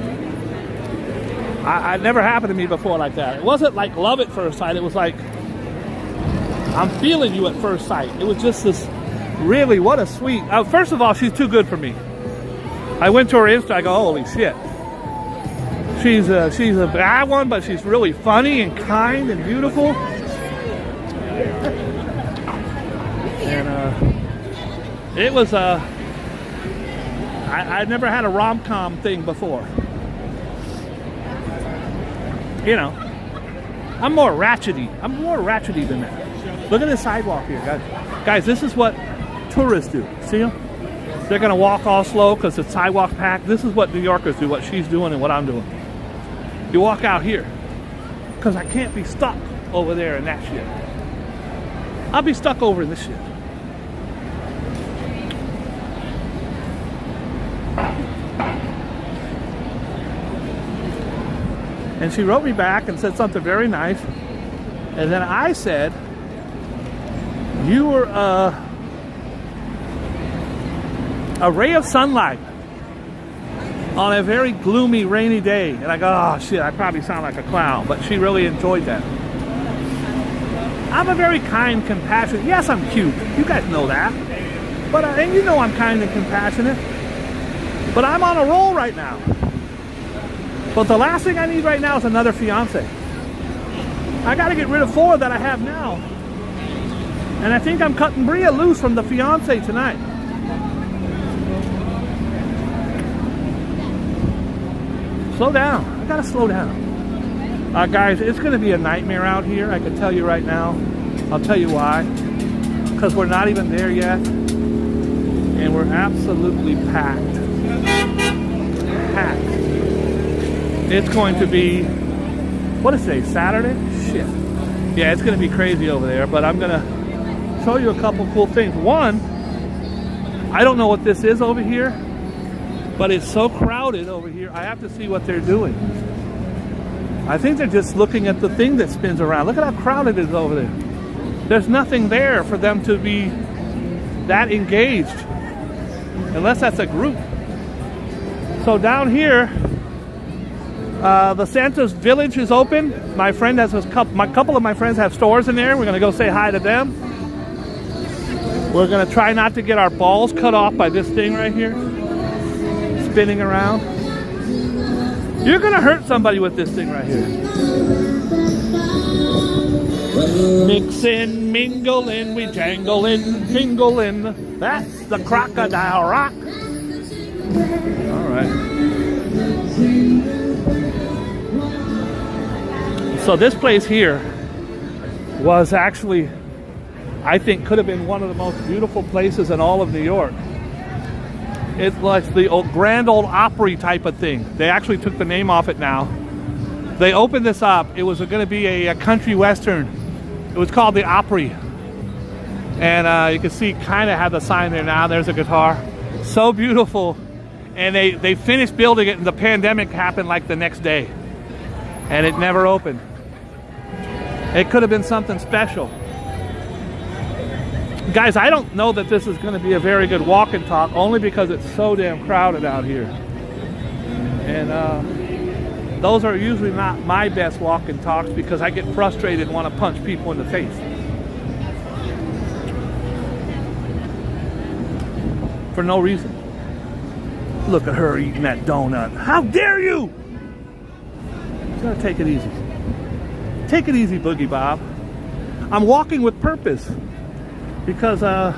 It never happened to me before like that. It wasn't like love at first sight. It was like, I'm feeling you at first sight. It was just this, really, what a sweet. First of all, she's too good for me. I went to her Insta, I go, holy shit. She's a bad one, but she's really funny and kind and beautiful. And it was, I'd never had a rom-com thing before. You know, I'm more ratchety. I'm more ratchety than that. Look at this sidewalk here, guys. Guys, this is what tourists do. See them? They're going to walk all slow because the sidewalk's packed. This is what New Yorkers do, what she's doing and what I'm doing. You walk out here because I can't be stuck over there in that shit. I'll be stuck over in this shit. And she wrote me back and said something very nice. And then I said, you were a ray of sunlight on a very gloomy, rainy day. And I go, oh shit, I probably sound like a clown. But she really enjoyed that. I'm a very kind, compassionate, yes, I'm cute. You guys know that. But, and you know I'm kind and compassionate. But I'm on a roll right now. But the last thing I need right now is another fiance. I got to get rid of 4 that I have now. And I think I'm cutting Bria loose from the fiance tonight. Slow down. I got to slow down. Guys, it's going to be a nightmare out here. I can tell you right now. I'll tell you why. Because we're not even there yet. And we're absolutely packed. Packed. It's going to be, what is today, Saturday? Shit. Yeah, it's going to be crazy over there, but I'm going to show you a couple cool things. One, I don't know what this is over here, but it's so crowded over here, I have to see what they're doing. I think they're just looking at the thing that spins around. Look at how crowded it is over there. There's nothing there for them to be that engaged, unless that's a group. So down here, the Santos village is open. My friend has a couple of my friends have stores in there. We're gonna go say hi to them. We're gonna try not to get our balls cut off by this thing right here, spinning around. You're gonna hurt somebody with this thing right here. Mixin', mingling, we jangling, jingling. That's the crocodile rock. All right. So this place here was actually, I think, could have been one of the most beautiful places in all of New York. It's like the old Grand Ole Opry type of thing. They actually took the name off it now. They opened this up. It was going to be a country western. It was called the Opry. And you can see kind of have the sign there now. There's a guitar. So beautiful. And they finished building it and the pandemic happened like the next day. And it never opened. It could have been something special. Guys, I don't know that this is going to be a very good walk and talk, only because it's so damn crowded out here. And those are usually not my best walk and talks because I get frustrated and want to punch people in the face. For no reason. Look at her eating that donut. How dare you! You gotta take it easy. Take it easy, Boogie Bob. I'm walking with purpose because I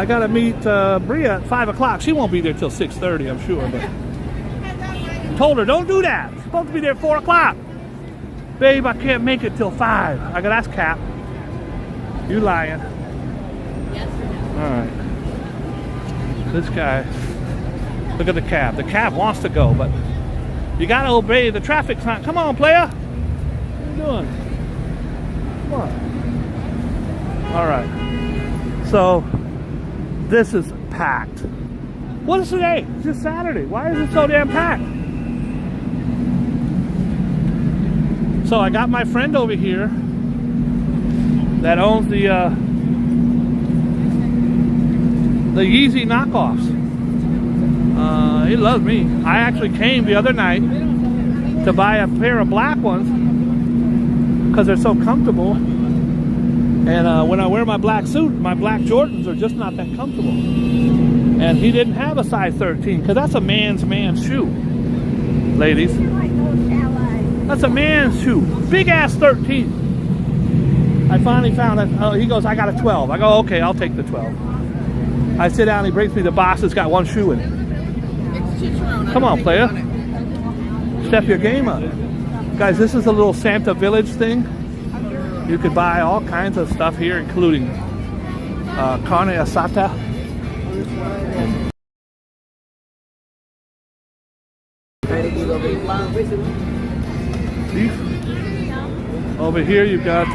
gotta meet Bria at 5 o'clock. She won't be there till 6:30, I'm sure. But told her, don't do that. She's supposed to be there at 4 o'clock. Babe, I can't make it till 5. I gotta ask Cap. You lying? Yes or no? All right. This guy. Look at the cab. The cab wants to go, but you gotta obey the traffic sign. Come on, player. What are you doing? Come on. All right. So this is packed. What is today? It's just Saturday. Why is it so damn packed? So I got my friend over here that owns the Yeezy knockoffs. He loves me. I actually came the other night to buy a pair of black ones because they're so comfortable. And when I wear my black suit, my black Jordans are just not that comfortable. And he didn't have a size 13 because that's a man's shoe, ladies. That's a man's shoe. Big ass 13. I finally found it. Oh, he goes, I got a 12. I go, okay, I'll take the 12. I sit down, he brings me the box that's got one shoe in it. Come on, player. Step your game up. Guys, this is a little Santa Village thing. You could buy all kinds of stuff here, including carne asada. Beef. Over here you've got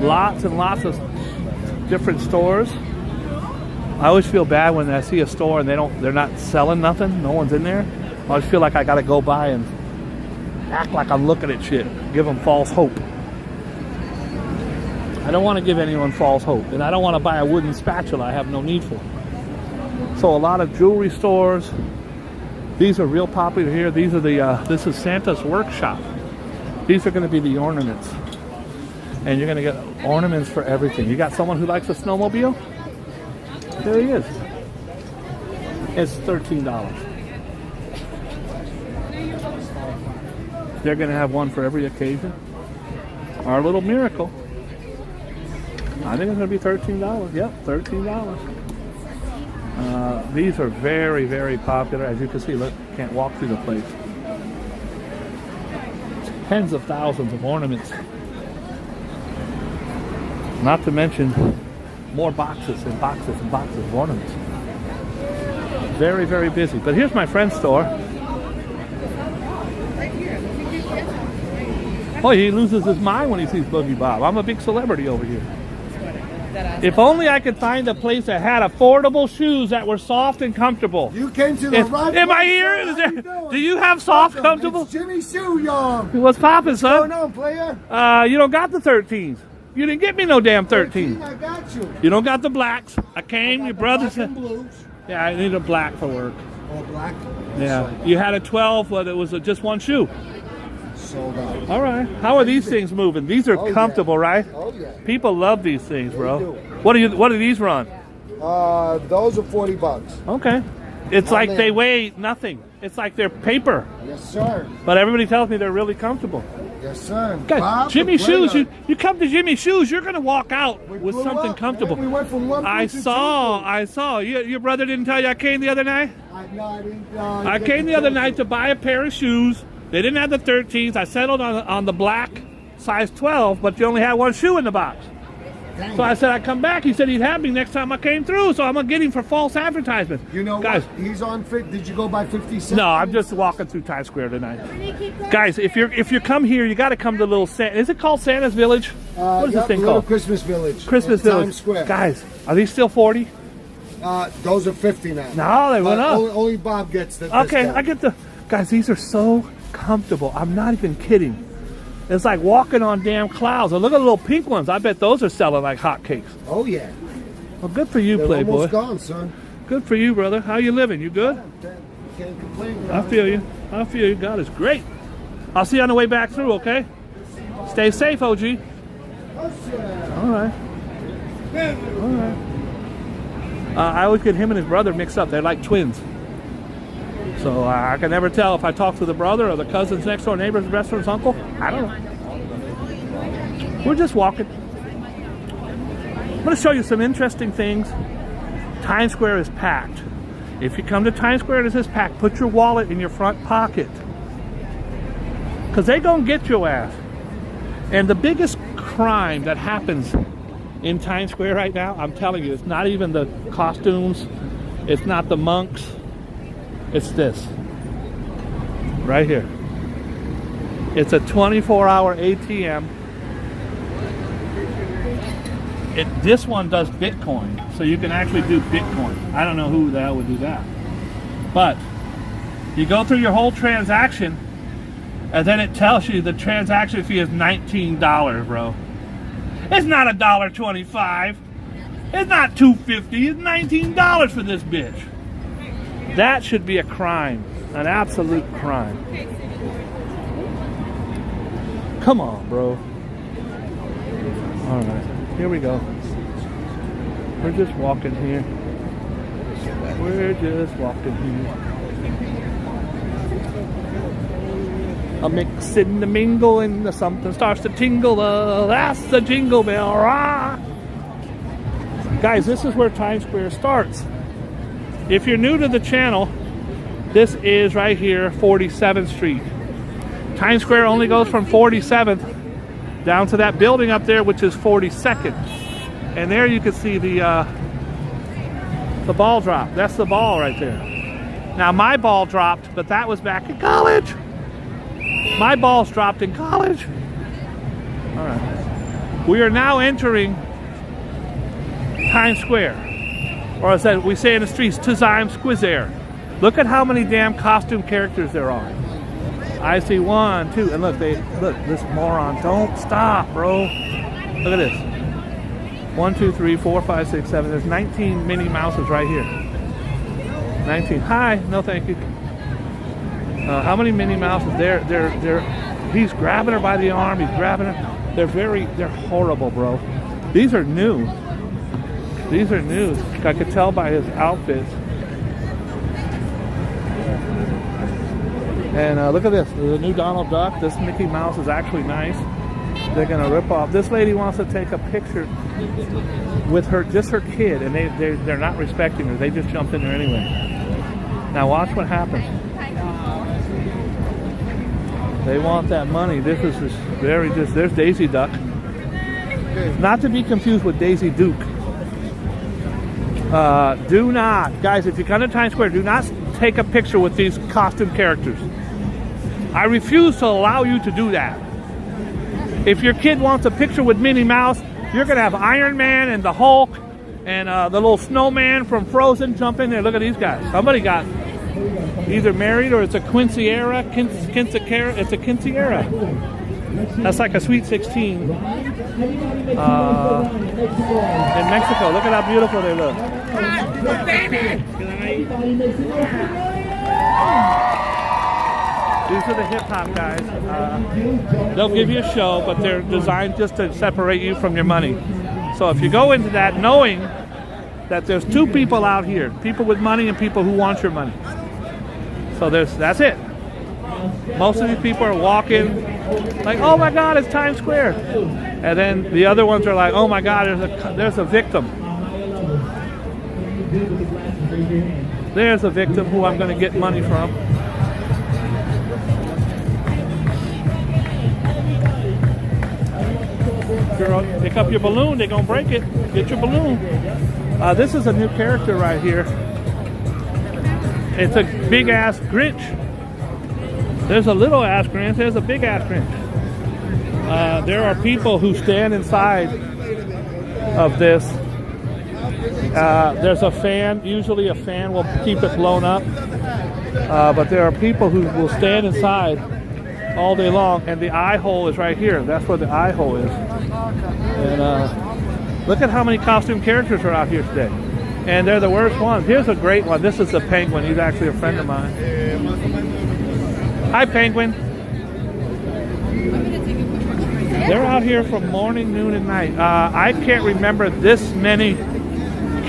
lots and lots of different stores. I always feel bad when I see a store and they're not selling nothing. No one's in there. I always feel like I gotta go by and act like I'm looking at shit. Give them false hope. I don't want to give anyone false hope, and I don't want to buy a wooden spatula I have no need for. So a lot of jewelry stores. These are real popular here. These are this is Santa's workshop. These are going to be the ornaments, and you're going to get ornaments for everything. You got someone who likes a snowmobile? There he is. It's $13. They're going to have one for every occasion. Our little miracle. I think it's going to be $13. Yep, $13. These are very, very popular. As you can see, look, can't walk through the place. Tens of thousands of ornaments. Not to mention more boxes and boxes and boxes of ornaments. Very, very busy. But here's my friend's store. Oh, he loses his mind when he sees Boogie Bob. I'm a big celebrity over here. If only I could find a place that had affordable shoes that were soft and comfortable. You came to the right place. Am I here? Do you have soft, comfortable? It's Jimmy Sue, y'all. What's poppin', son? What's going on, player? You don't got the 13s. You didn't get me no damn 13. I got you. You don't got the blacks. I came, your brother said. Blues. Yeah, I need a black for work. Oh, black? Yeah. You had a 12, but it was just one shoe. Sold out. All right. How are these things moving? These are comfortable, right? Oh, yeah. People love these things, bro. They do. What do these run? Those are $40. Okay. It's like they weigh nothing. It's like they're paper. Yes, sir. But everybody tells me they're really comfortable. Yes, sir. Guys, Bob, Jimmy Shoes, you come to Jimmy Shoes, you're going to walk out with something comfortable. Man. We went from one I saw. Your brother didn't tell you I came the other night? I didn't. I came the other night to buy a pair of shoes. They didn't have the 13s. I settled on the black size 12, but you only had one shoe in the box. Dang. So I said I'd come back. He said he'd have me next time I came through, so I'm going to get him for false advertisement. You know guys, what? He's on fit. Did you go by 50 cents? No, I'm just walking through Times Square tonight. Guys, if you come here, you got to come to little Santa. Is it called Santa's Village? What is this thing called? Christmas Village. Christmas Village. Times Square. Guys, are these still 40? Those are 50 now. No, they went up. Only Bob gets the Okay, discount. I get the... Guys, these are so comfortable. I'm not even kidding. It's like walking on damn clouds. And look at the little pink ones. I bet those are selling like hotcakes. Oh, yeah. Well, good for you, They're Playboy. almost gone, son. Good for you, brother. How you living? You good? Can't complain. I feel you. I feel you. God is great. I'll see you on the way back through, okay? Stay safe, OG. All right. All right. I always get him and his brother mixed up. They're like twins. So I can never tell if I talk to the brother or the cousin's next door neighbor's best friend's uncle. I don't know. We're just walking. I'm going to show you some interesting things. Times Square is packed. If you come to Times Square and it is packed, put your wallet in your front pocket. Because they're going to get your ass. And the biggest crime that happens in Times Square right now, I'm telling you, it's not even the costumes. It's not the monks. It's this. Right here. It's a 24-hour ATM. This one does Bitcoin, so you can actually do Bitcoin. I don't know who the hell would do that. But you go through your whole transaction, And then it tells you the transaction fee is $19, bro. It's not $1.25. It's not $2.50. It's $19 for this bitch. That should be a crime, an absolute crime. Come on, bro. All right, here we go. We're just walking here. We're just walking here. A mix and a mingle and something starts to tingle. That's the jingle bell. Rah! Guys, this is where Times Square starts. If you're new to the channel, this is right here, 47th Street. Times Square only goes from 47th down to that building up there, which is 42nd. And there you can see the ball drop. That's the ball right there. Now my ball dropped, but that was back in college. My balls dropped in college. All right. We are now entering Times Square. Or as we say in the streets, Times Square. Look at how many damn costume characters there are. I see 1, 2, and look, this moron. Don't stop, bro. Look at this. 1, 2, 3, 4, 5, 6, 7. There's 19 Minnie Mouses right here. 19. Hi. No, thank you. How many Minnie Mouses? He's grabbing her by the arm. He's grabbing her. They're horrible, bro. These are new. These are new. I could tell by his outfits. And look at this. The new Donald Duck. This Mickey Mouse is actually nice. They're gonna rip off. This lady wants to take a picture with just her kid, and they're not respecting her. They just jumped in there anyway. Now watch what happens. They want that money. This is there's Daisy Duck. Not to be confused with Daisy Duke. Do not, guys, if you come to Times Square, do not take a picture with these costume characters. I refuse to allow you to do that. If your kid wants a picture with Minnie Mouse, you're going to have Iron Man and the Hulk and the little snowman from Frozen jump in there. Look at these guys. Somebody got either married or it's a quinceañera. It's a quinceañera. That's like a sweet 16 in Mexico. Look at how beautiful they look. These are the hip-hop guys. They'll give you a show, but they're designed just to separate you from your money. So if you go into that knowing that there's two people out here, people with money and people who want your money. So that's it. Most of these people are walking like, oh my God, it's Times Square. And then the other ones are like, oh my God, there's a victim. There's a victim who I'm going to get money from. Girl, pick up your balloon. They're going to break it. Get your balloon. This is a new character right here. It's a big-ass Grinch. There's a little-ass Grinch. There's a big-ass Grinch. There are people who stand inside of this. There's a fan. Usually a fan will keep it blown up. But there are people who will stand inside all day long. And the eye hole is right here. That's where the eye hole is. And look at how many costume characters are out here today. And they're the worst ones. Here's a great one. This is the Penguin. He's actually a friend of mine. Hi, Penguin. They're out here from morning, noon, and night. I can't remember this many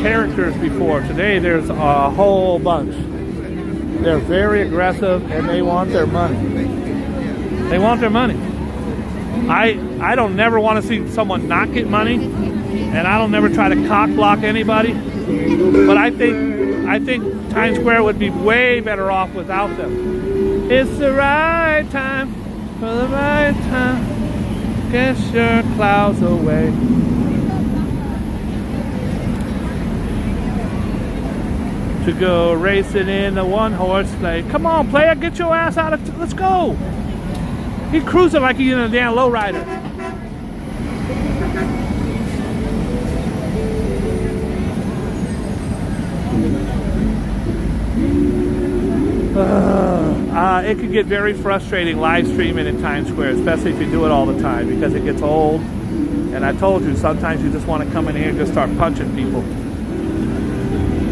characters before. Today, there's a whole bunch. They're very aggressive, and they want their money. They want their money. I don't never want to see someone not get money, and I don't never try to cock block anybody. But I think Times Square would be way better off without them. It's the right time for the right time. Get your clouds away. To go racing in a one-horse sleigh. Come on, player, get your ass out of. Let's go. He's cruising like he's in a damn lowrider. It could get very frustrating live streaming in Times Square, especially if you do it all the time, because it gets old. And I told you, sometimes you just want to come in here and just start punching people.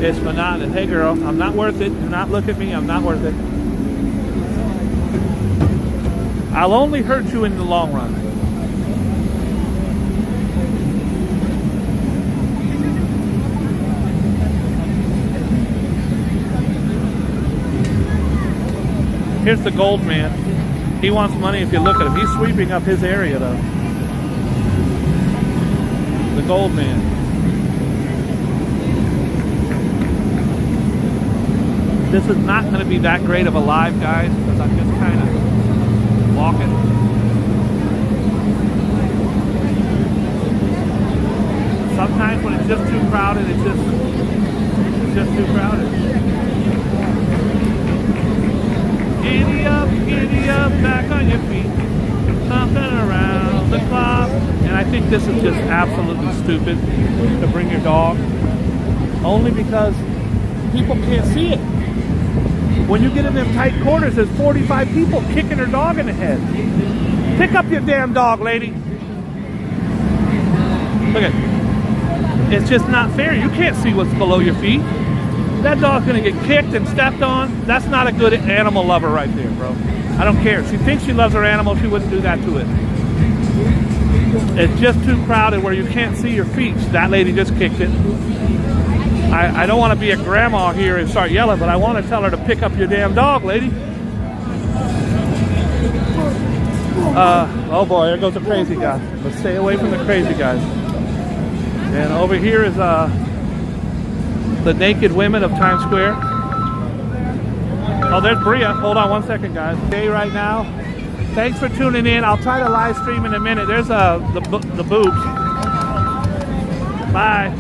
It's monotonous. Hey girl, I'm not worth it. Do not look at me. I'm not worth it. I'll only hurt you in the long run. Here's the gold man. He wants money if you look at him. He's sweeping up his area though. The gold man. This is not going to be that great of a live, guys, because I'm just kind of walking. Sometimes when it's just too crowded, it's just too crowded. Giddy up, back on your feet, thumping around the clock. And I think this is just absolutely stupid to bring your dog, only because people can't see it. When you get in them tight corners, there's 45 people kicking their dog in the head. Pick up your damn dog, lady. Look at it. It's just not fair. You can't see what's below your feet. That dog's gonna get kicked and stepped on. That's not a good animal lover right there, bro. I don't care. She thinks she loves her animal, she wouldn't do that to it. It's just too crowded where you can't see your feet. That lady just kicked it. I don't want to be a grandma here and start yelling, but I want to tell her to pick up your damn dog, lady. Oh boy, there goes the crazy guy. Let's stay away from the crazy guys. And over here is the naked women of Times Square. Oh, there's Bria. Hold on one second, guys. Day right now. Thanks for tuning in. I'll try to live stream in a minute. There's the boobs. Bye.